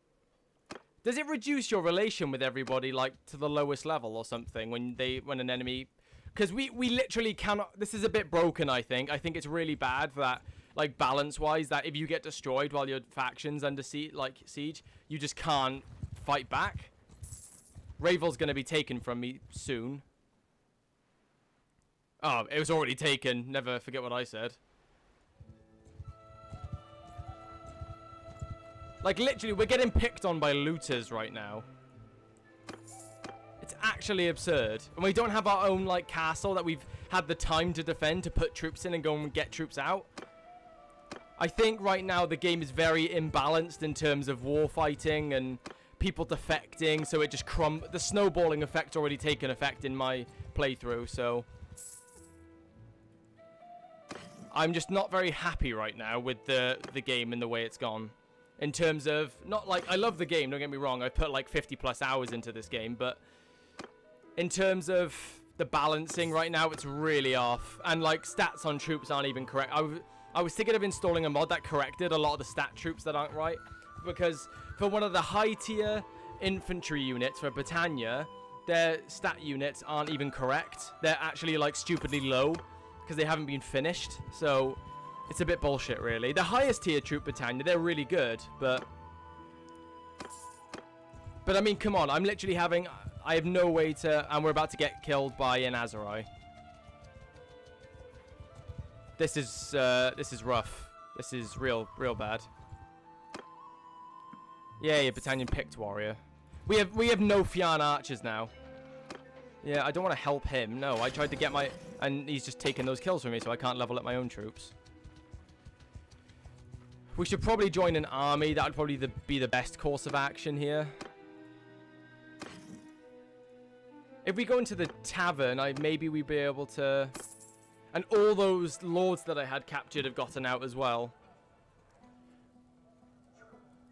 Does it reduce your relation with everybody, like, to the lowest level or something when an enemy... Because we literally cannot... This is a bit broken, I think. I think it's really bad that, like, balance-wise, that if you get destroyed while your faction's under siege, you just can't fight back. Ravel's going to be taken from me soon. Oh, it was already taken. Never forget what I said. Like, literally, we're getting picked on by looters right now. It's actually absurd. And we don't have our own, like, castle that we've had the time to defend, to put troops in and go and get troops out. I think right now the game is very imbalanced in terms of war fighting and people defecting, so it just the snowballing effect's already taken effect in my playthrough, so... I'm just not very happy right now with the game and the way it's gone. In terms of, not like, I love the game, don't get me wrong, I put like 50 plus hours into this game, but in terms of the balancing right now, it's really off. And like, stats on troops aren't even correct. I was thinking of installing a mod that corrected a lot of the stat troops that aren't right, because for one of the high tier infantry units for Battania, their stat units aren't even correct. They're actually like stupidly low, because they haven't been finished, so... It's a bit bullshit, really. The highest tier troop Battania, they're really good, but... But, I mean, come on. I'm literally having... I have no way to... And we're about to get killed by an Azurai. This is rough. This is real bad. Yeah, Battanian picked warrior. We have no Fian archers now. Yeah, I don't want to help him. No, I tried to get my... And he's just taking those kills from me, so I can't level up my own troops. We should probably join an army. That would probably be the best course of action here. If we go into the tavern, maybe we'd be able to... And all those lords that I had captured have gotten out as well.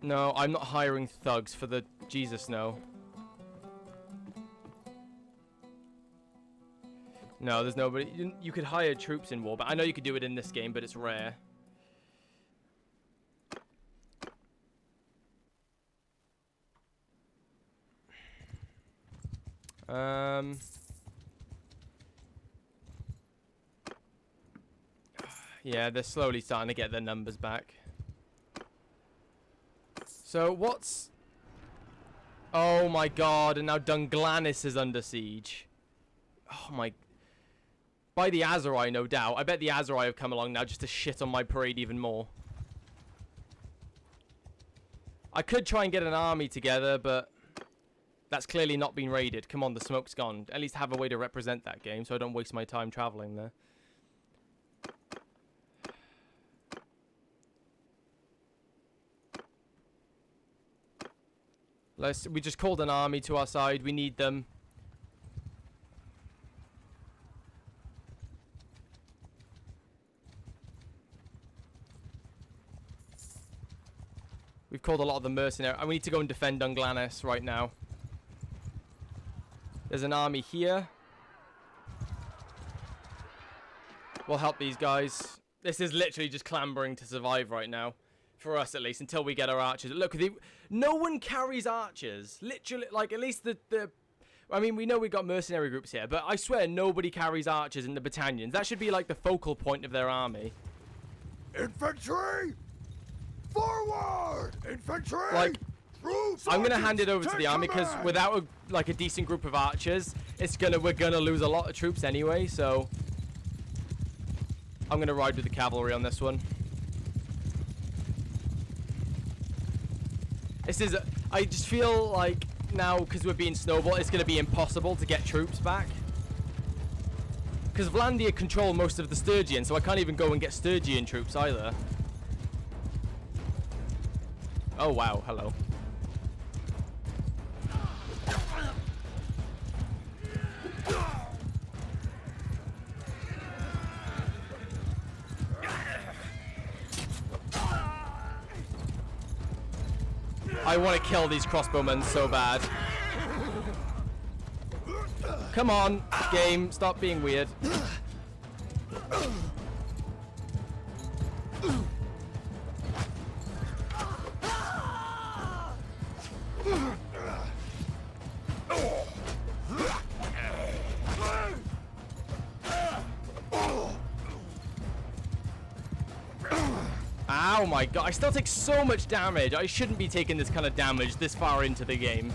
No, I'm not hiring thugs for the... Jesus, no. No, there's nobody... You could hire troops in war, but I know you could do it in this game, but it's rare. Yeah, they're slowly starting to get their numbers back. So what's... Oh my god, and now Dunglanis is under siege. Oh my... By the Azurai, no doubt. I bet the Azurai have come along now just to shit on my parade even more. I could try and get an army together, but... That's clearly not been raided. Come on, the smoke's gone. At least have a way to represent that game so I don't waste my time traveling there. We just called an army to our side. We need them. We've called a lot of the mercenaries. And we need to go and defend Dunglanis right now. There's an army here. We'll help these guys. This is literally just clambering to survive right now. For us, at least, until we get our archers. Look, no one carries archers. Literally, like, at least the... I mean, we know we've got mercenary groups here, but I swear nobody carries archers in the Battanians. That should be, like, the focal point of their army. Infantry! Forward! Infantry! Like... I'm gonna hand it over to the army because without a decent group of archers, we're gonna lose a lot of troops anyway. So I'm gonna ride with the cavalry on this one. I just feel like now because we're being snowballed, it's gonna be impossible to get troops back. Because Vlandia control most of the Sturgian, so I can't even go and get Sturgian troops either. Oh wow, hello. I want to kill these crossbowmen so bad. Come on, game, stop being weird. Oh my god, I still take so much damage. I shouldn't be taking this kind of damage this far into the game.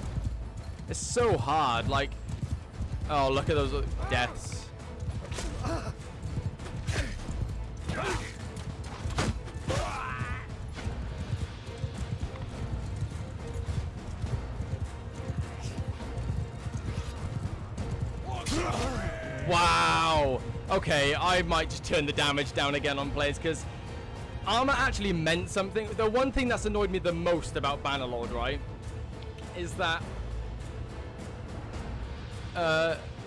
It's so hard, like... Oh, look at those deaths. Wow. Okay, I might just turn the damage down again on plays, because armor actually meant something. The one thing that's annoyed me the most about Bannerlord, right, is that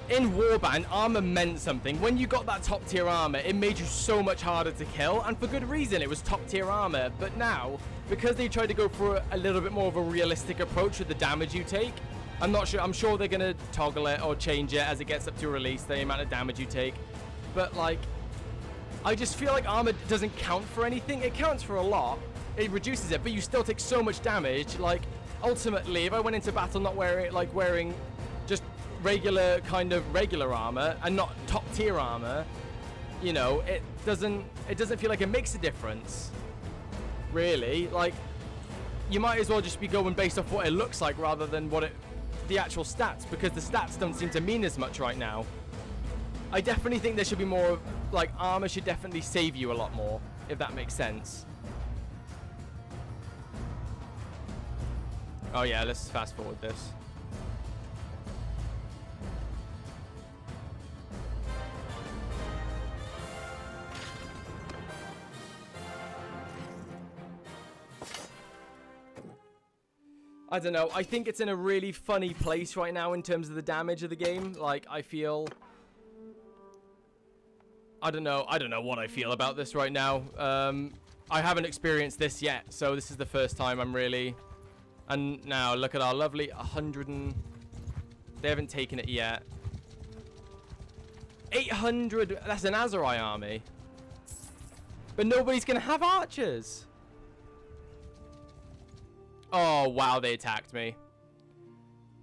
in Warband, armor meant something. When you got that top tier armor, it made you so much harder to kill, and for good reason. It was top tier armor. But now, because they tried to go for a little bit more of a realistic approach with the damage you take, I'm not sure. I'm sure they're gonna toggle it or change it as it gets up to release, the amount of damage you take. But like, I just feel like armor doesn't count for anything. It counts for a lot. It reduces it, but you still take so much damage. Like, ultimately, if I went into battle not wearing just regular armor and not top tier armor, you know, it doesn't feel like it makes a difference. Really, like, you might as well just be going based off what it looks like rather than the actual stats, because the stats don't seem to mean as much right now. I definitely think there should be more, like, armor should definitely save you a lot more, if that makes sense. Oh yeah, let's fast forward this. I don't know, I think it's in a really funny place right now in terms of the damage of the game. Like, I feel... I don't know what I feel about this right now. I haven't experienced this yet, so this is the first time I'm really... And now, look at our lovely 100 and... They haven't taken it yet. 800, that's an Azurai army. But nobody's gonna have archers. Oh, wow, they attacked me.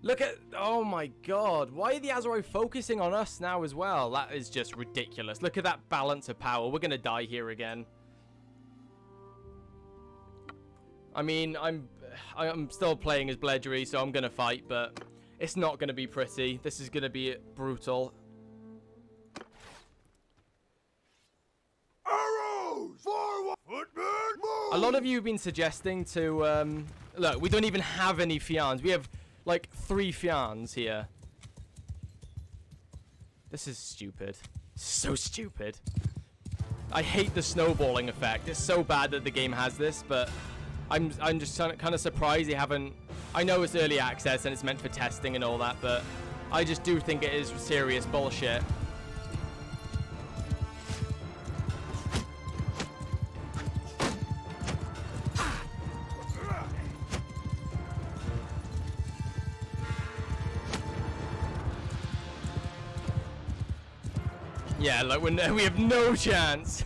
Look at... Oh, my God. Why are the Azurai focusing on us now as well? That is just ridiculous. Look at that balance of power. We're going to die here again. I mean, I'm still playing as Bledri, so I'm going to fight, but it's not going to be pretty. This is going to be brutal. Arrows! Forward! Footmen, move! A lot of you have been suggesting to... look, we don't even have any Fians. We have, like, 3 Fians here. This is stupid. So stupid. I hate the snowballing effect. It's so bad that the game has this, but I'm just kind of surprised they haven't... I know it's early access and it's meant for testing and all that, but I just do think it is serious bullshit. Yeah, like we have no chance.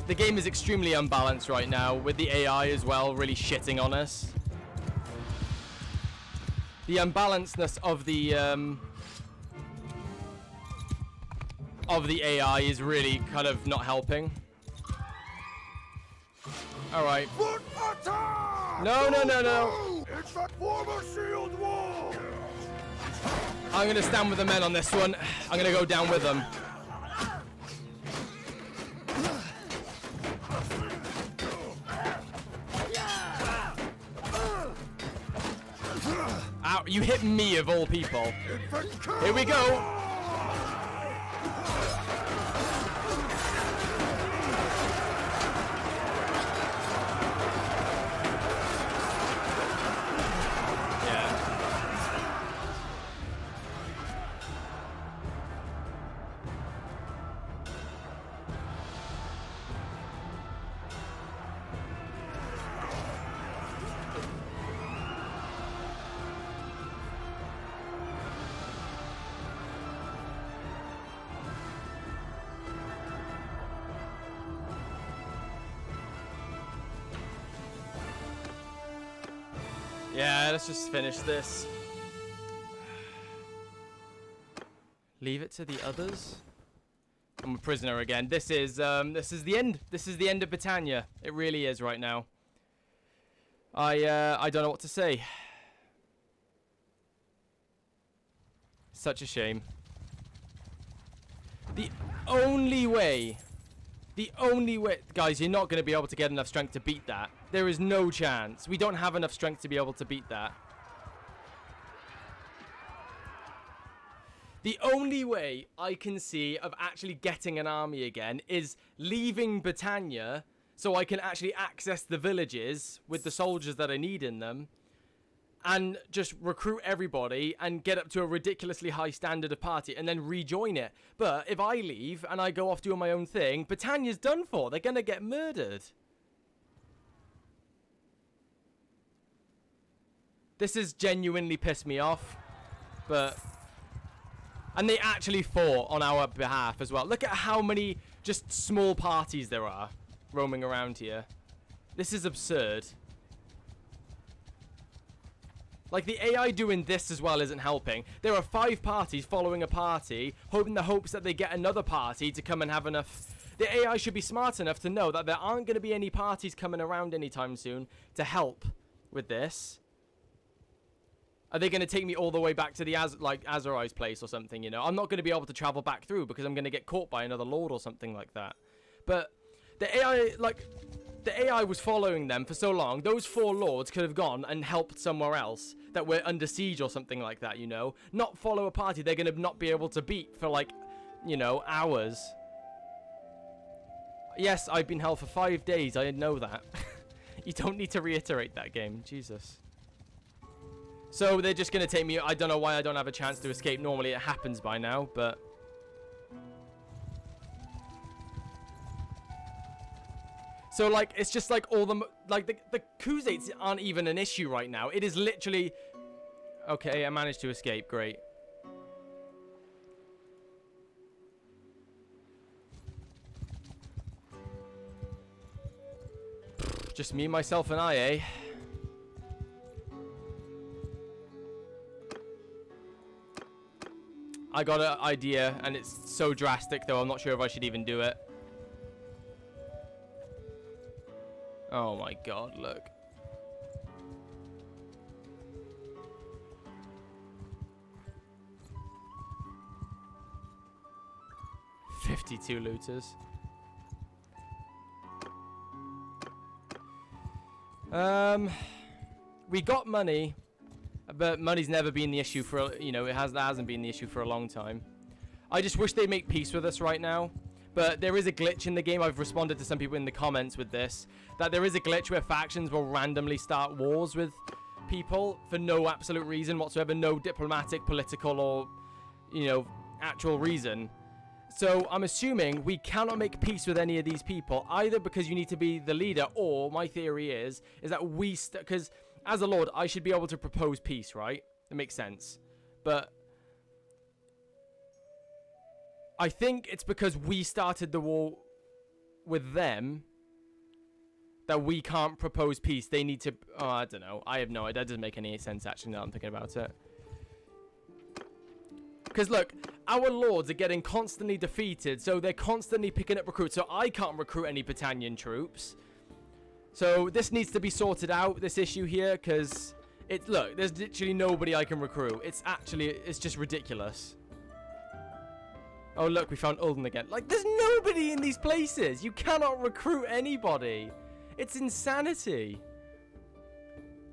The game is extremely unbalanced right now, with the AI as well really shitting on us. The unbalancedness of the AI is really kind of not helping. All right. No, no, no, no. It's that former shield wall! I'm gonna stand with the men on this one. I'm gonna go down with them. Ow, you hit me of all people. Here we go. Yeah, let's just finish this. Leave it to the others. I'm a prisoner again. This is the end. This is the end of Battania. It really is right now. I don't know what to say. Such a shame. The only way, guys, you're not going to be able to get enough strength to beat that. There is no chance. We don't have enough strength to be able to beat that. The only way I can see of actually getting an army again is leaving Battania so I can actually access the villages with the soldiers that I need in them and just recruit everybody and get up to a ridiculously high standard of party and then rejoin it. But if I leave and I go off doing my own thing, Battania's done for. They're going to get murdered. This has genuinely pissed me off, but... And they actually fought on our behalf as well. Look at how many just small parties there are roaming around here. This is absurd. Like, the AI doing this as well isn't helping. There are 5 parties following a party, hoping the hopes that they get another party to come and have enough... The AI should be smart enough to know that there aren't going to be any parties coming around anytime soon to help with this. Are they going to take me all the way back to the Azarai's place or something, you know? I'm not going to be able to travel back through because I'm going to get caught by another lord or something like that. But the AI, the AI was following them for so long. Those 4 lords could have gone and helped somewhere else that were under siege or something like that, you know? Not follow a party they're going to not be able to beat for, like, you know, hours. Yes, I've been held for 5 days. I know that. You don't need to reiterate that, game. Jesus. So they're just going to take me... I don't know why I don't have a chance to escape. Normally it happens by now, but... So, like, it's just like all the... Like, the Khuzaits aren't even an issue right now. It is literally... Okay, I managed to escape. Great. Just me, myself, and I, eh? I got an idea, and it's so drastic, though I'm not sure if I should even do it. Oh my god, look. $52 looters. We got money. But money's never been the issue for, you know, that hasn't been the issue for a long time. I just wish they'd make peace with us right now. But there is a glitch in the game. I've responded to some people in the comments with this. That there is a glitch where factions will randomly start wars with people for no absolute reason whatsoever. No diplomatic, political, or, you know, actual reason. So I'm assuming we cannot make peace with any of these people. Either because you need to be the leader, or my theory is that we... Because... As a lord, I should be able to propose peace, right? It makes sense. But I think it's because we started the war with them that we can't propose peace. They need to... Oh, I don't know. I have no idea. That doesn't make any sense, actually, now I'm thinking about it. Because, look, our lords are getting constantly defeated, so they're constantly picking up recruits. So I can't recruit any Battanian troops. So this needs to be sorted out, this issue here, because look, there's literally nobody I can recruit. It's just ridiculous. Oh look, we found Ulden again. Like, there's nobody in these places. You cannot recruit anybody. It's insanity.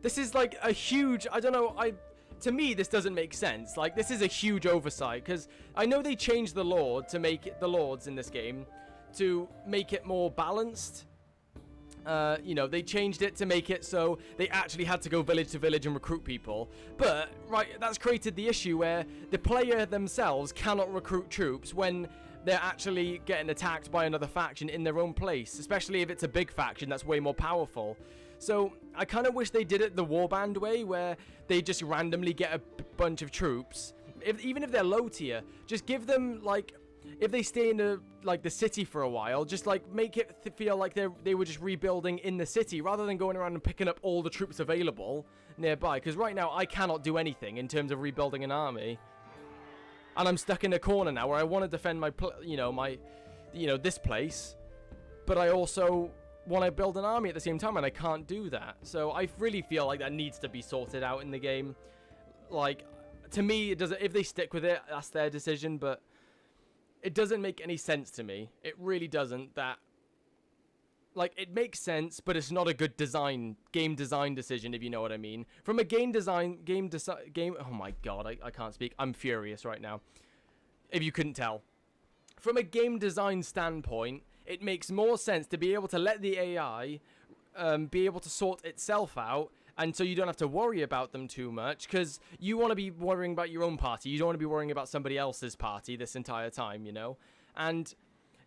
This is like a huge, I don't know, to me this doesn't make sense. Like, this is a huge oversight, because I know they changed the lord to make it, the lords in this game, to make it more balanced. You know, they changed it to make it so they actually had to go village to village and recruit people. But, right, that's created the issue where the player themselves cannot recruit troops when they're actually getting attacked by another faction in their own place, especially if it's a big faction that's way more powerful. So, I kind of wish they did it the warband way, where they just randomly get a bunch of troops. Even if they're low tier, just give them, like... if they stay in the city for a while, just like make it feel like they were just rebuilding in the city rather than going around and picking up all the troops available nearby. Because right now I cannot do anything in terms of rebuilding an army, and I'm stuck in a corner now where I want to defend my this place, but I also want to build an army at the same time, and I can't do that. So I really feel like that needs to be sorted out in the game. Like, to me, it doesn't. If they stick with it, that's their decision, but it doesn't make any sense to me. It really doesn't. That, like, it makes sense, but it's not a good game design decision, if you know what I mean. From a game. Oh my god, I can't speak. I'm furious right now. If you couldn't tell, from a game design standpoint, it makes more sense to be able to let the AI be able to sort itself out, and so you don't have to worry about them too much, because you want to be worrying about your own party. You don't want to be worrying about somebody else's party this entire time, you know? And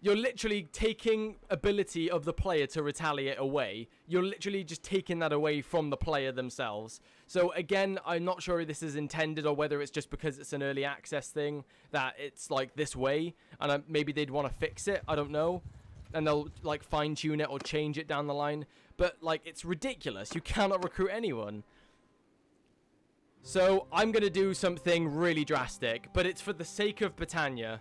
you're literally taking ability of the player to retaliate away. You're literally just taking that away from the player themselves. So again, I'm not sure if this is intended or whether it's just because it's an early access thing that it's like this way, and maybe they'd want to fix it. I don't know. And they'll like fine tune it or change it down the line. But like, it's ridiculous. You cannot recruit anyone. So I'm going to do something really drastic, but it's for the sake of Battania.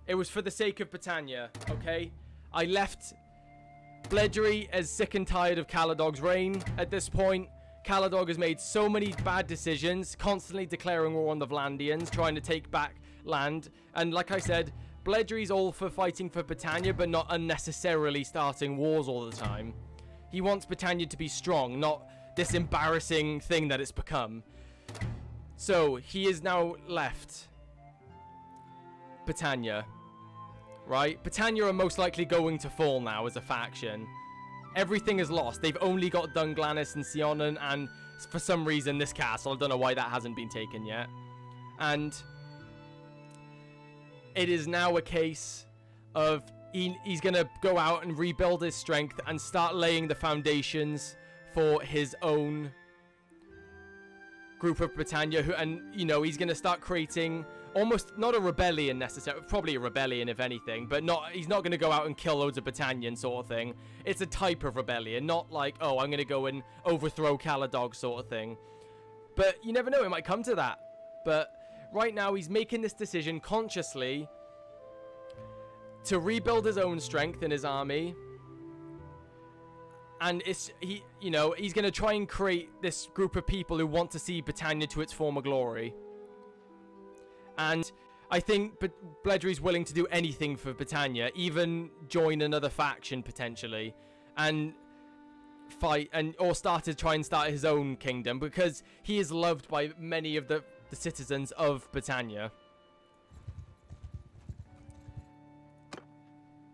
It was for the sake of Battania, okay? I left Bledri as sick and tired of Caladog's reign at this point. Caladog has made so many bad decisions, constantly declaring war on the Vlandians, trying to take back land. And like I said, Bledri's all for fighting for Battania, but not unnecessarily starting wars all the time. He wants Battania to be strong, not this embarrassing thing that it's become. So, he is now left Battania, right? Battania are most likely going to fall now as a faction. Everything is lost. They've only got Dunglanis and Sionen, and for some reason this castle, I don't know why that hasn't been taken yet. And it is now a case of he's going to go out and rebuild his strength and start laying the foundations for his own group of Battania, and you know, he's going to start creating almost not a rebellion necessarily, probably a rebellion if anything, but he's not going to go out and kill loads of Battanian sort of thing. It's a type of rebellion, not like, oh, I'm going to go and overthrow Caladog sort of thing. But you never know, it might come to that. But right now he's making this decision consciously to rebuild his own strength in his army. And he's going to try and create this group of people who want to see Battania to its former glory. And I think Bledri's willing to do anything for Battania, even join another faction potentially, and fight or try and start his own kingdom, because he is loved by many of the citizens of Battania.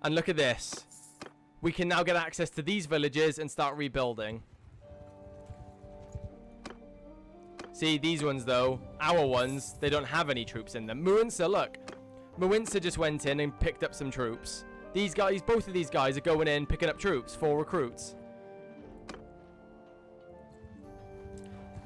And look at this. We can now get access to these villages and start rebuilding. See, these ones, though, our ones, they don't have any troops in them. Muinsa, look. Muinsa just went in and picked up some troops. These guys, both of these guys are going in, picking up troops, 4 recruits.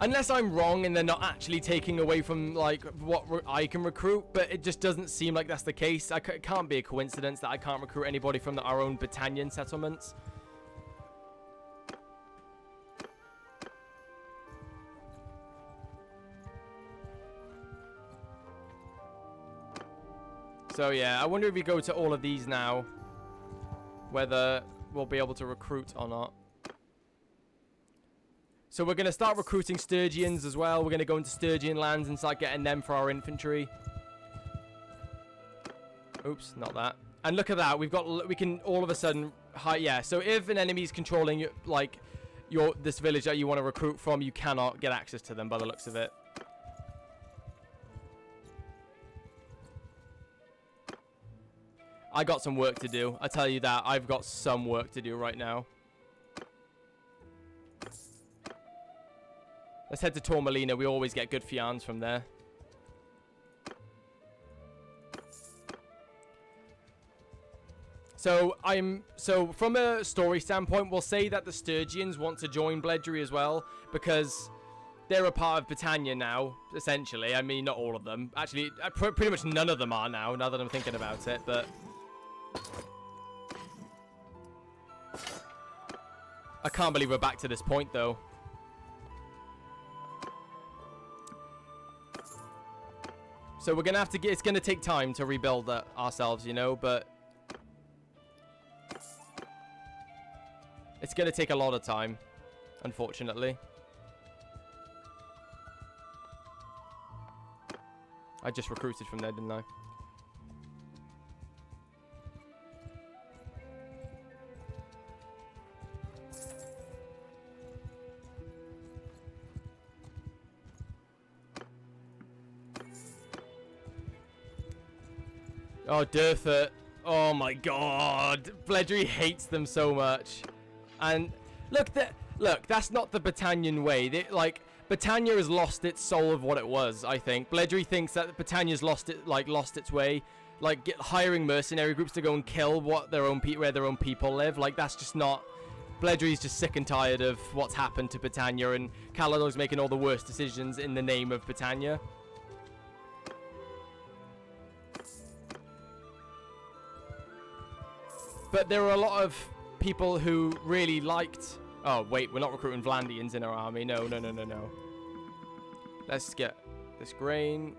Unless I'm wrong and they're not actually taking away from, like, what I can recruit, but it just doesn't seem like that's the case. It can't be a coincidence that I can't recruit anybody from our own Battanian settlements. So yeah, I wonder if we go to all of these now, whether we'll be able to recruit or not. So we're going to start recruiting Sturgians as well. We're going to go into Sturgian lands and start getting them for our infantry. Oops, not that. And look at that. We can all of a sudden, yeah. So if an enemy is controlling like this village that you want to recruit from, you cannot get access to them by the looks of it. I got some work to do. I tell you that. I've got some work to do right now. Let's head to Tormalina. We always get good fians from there. So from a story standpoint, we'll say that the Sturgians want to join Bledri as well, because they're a part of Battania now, essentially. I mean, not all of them. Actually, pretty much none of them are now that I'm thinking about it, but... I can't believe we're back to this point, though. So we're going to have to get... It's going to take time to rebuild that ourselves, you know, but... It's going to take a lot of time, unfortunately. I just recruited from there, didn't I? Oh, Durtha. Oh my god. Bledri hates them so much. And look, that's not the Battanian way. Battania has lost its soul of what it was, I think. Bledri thinks that Battania's lost its way. Hiring mercenary groups to go and kill where their own people live. That's just not... Bledri's just sick and tired of what's happened to Battania, and Caladog's making all the worst decisions in the name of Battania. But there are a lot of people who really liked... Oh, wait, we're not recruiting Vlandians in our army. No. Let's get this grain.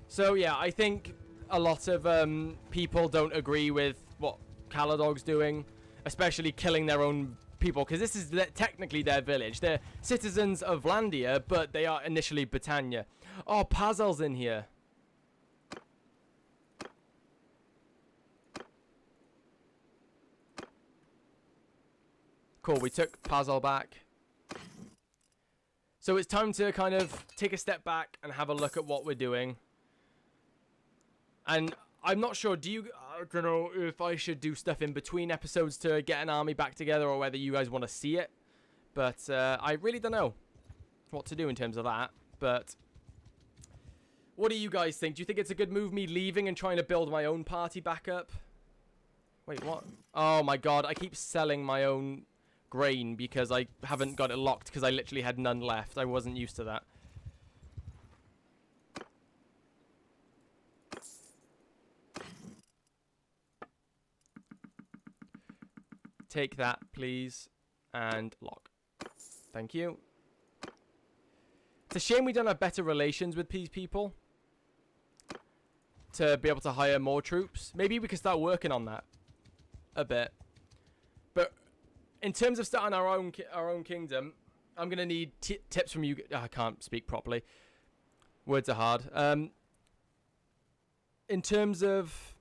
So, yeah, I think a lot of people don't agree with what Caladog's doing, especially killing their own people, because this is technically their village. They're citizens of Vlandia, but they are initially Battania. Oh, Pazel's in here. Cool, we took Pazel back. So it's time to kind of take a step back and have a look at what we're doing. And I'm not sure, I don't know if I should do stuff in between episodes to get an army back together, or whether you guys want to see it. But I really don't know what to do in terms of that. But what do you guys think? Do you think it's a good move, me leaving and trying to build my own party back up? Wait, what? Oh my god, I keep selling my own grain because I haven't got it locked, because I literally had none left. I wasn't used to that. Take that, please, and lock. Thank you. It's a shame we don't have better relations with these people to be able to hire more troops. Maybe we could start working on that a bit. But in terms of starting our own kingdom, I'm gonna need tips from you. I can't speak properly. Words are hard. In terms of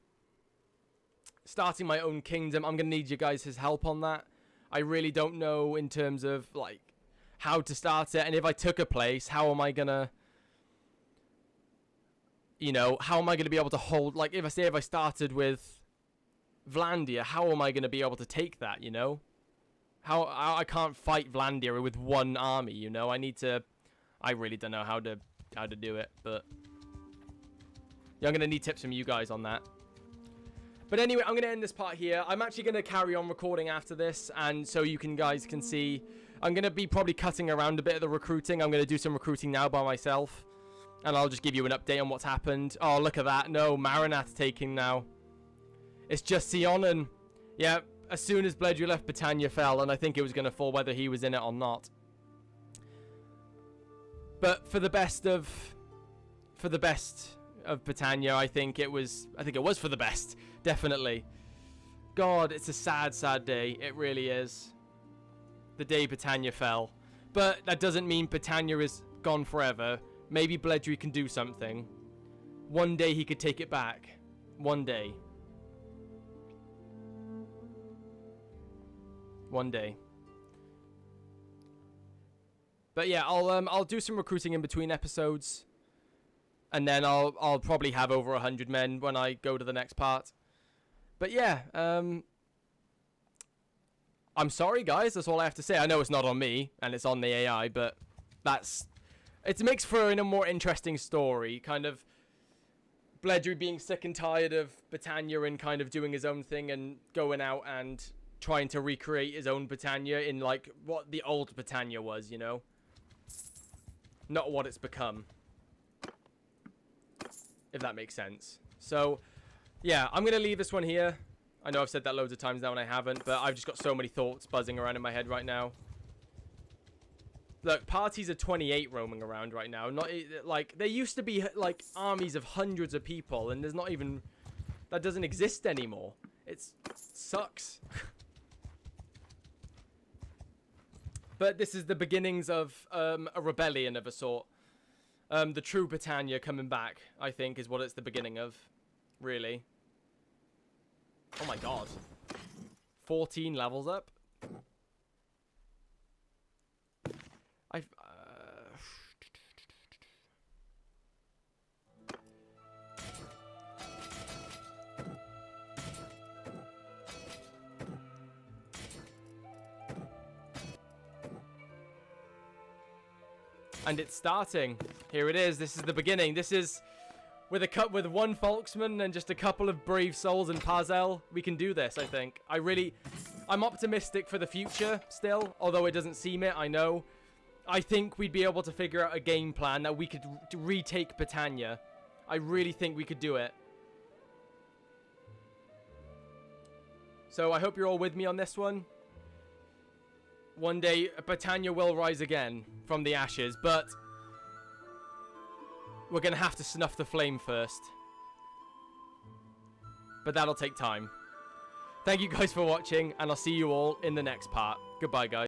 starting my own kingdom, I'm gonna need you guys' help on that. I really don't know in terms of how to start it, and if I took a place, how am I gonna, how am I gonna be able to hold? If I started with Vlandia, how am I gonna be able to take that? How I can't fight Vlandia with one army. I really don't know how to do it, but yeah, I'm gonna need tips from you guys on that. But anyway, I'm gonna end this part here. I'm actually gonna carry on recording after this, and so you guys can see. I'm gonna be probably cutting around a bit of the recruiting. I'm gonna do some recruiting now by myself, and I'll just give you an update on what's happened. Oh, look at that! No, Marinath's taking now. It's just Sion, and yeah. As soon as Bledri left, Battania fell, and I think it was going to fall whether he was in it or not. But for the best of Battania, I think it was for the best, definitely. God, it's a sad, sad day. It really is. The day Battania fell. But that doesn't mean Battania is gone forever. Maybe Bledri can do something. One day he could take it back. One day. One day. But yeah, I'll do some recruiting in between episodes, and then I'll probably have over 100 men when I go to the next part. But yeah, I'm sorry guys, that's all I have to say. I know it's not on me and it's on the AI, but it makes for a more interesting story, kind of Bledri being sick and tired of Battania and kind of doing his own thing and going out and trying to recreate his own Battania in, like, what the old Battania was, you know? Not what it's become. If that makes sense. So, yeah, I'm going to leave this one here. I know I've said that loads of times now and I haven't, but I've just got so many thoughts buzzing around in my head right now. Look, parties are 28 roaming around right now. Not like there used to be like armies of hundreds of people, and there's not even that doesn't exist anymore. It sucks. But this is the beginnings of a rebellion of a sort. The true Battania coming back, I think, is what it's the beginning of. Really. Oh my god. 14 levels up. I've and it's starting. Here it is. This is the beginning. This is with one Volksman and just a couple of brave souls in Pazel. We can do this, I think. I'm optimistic for the future still, although it doesn't seem it, I know. I think we'd be able to figure out a game plan that we could retake Battania. I really think we could do it. So I hope you're all with me on this one. One day, Battania will rise again from the ashes, but we're going to have to snuff the flame first. But that'll take time. Thank you guys for watching, and I'll see you all in the next part. Goodbye, guys.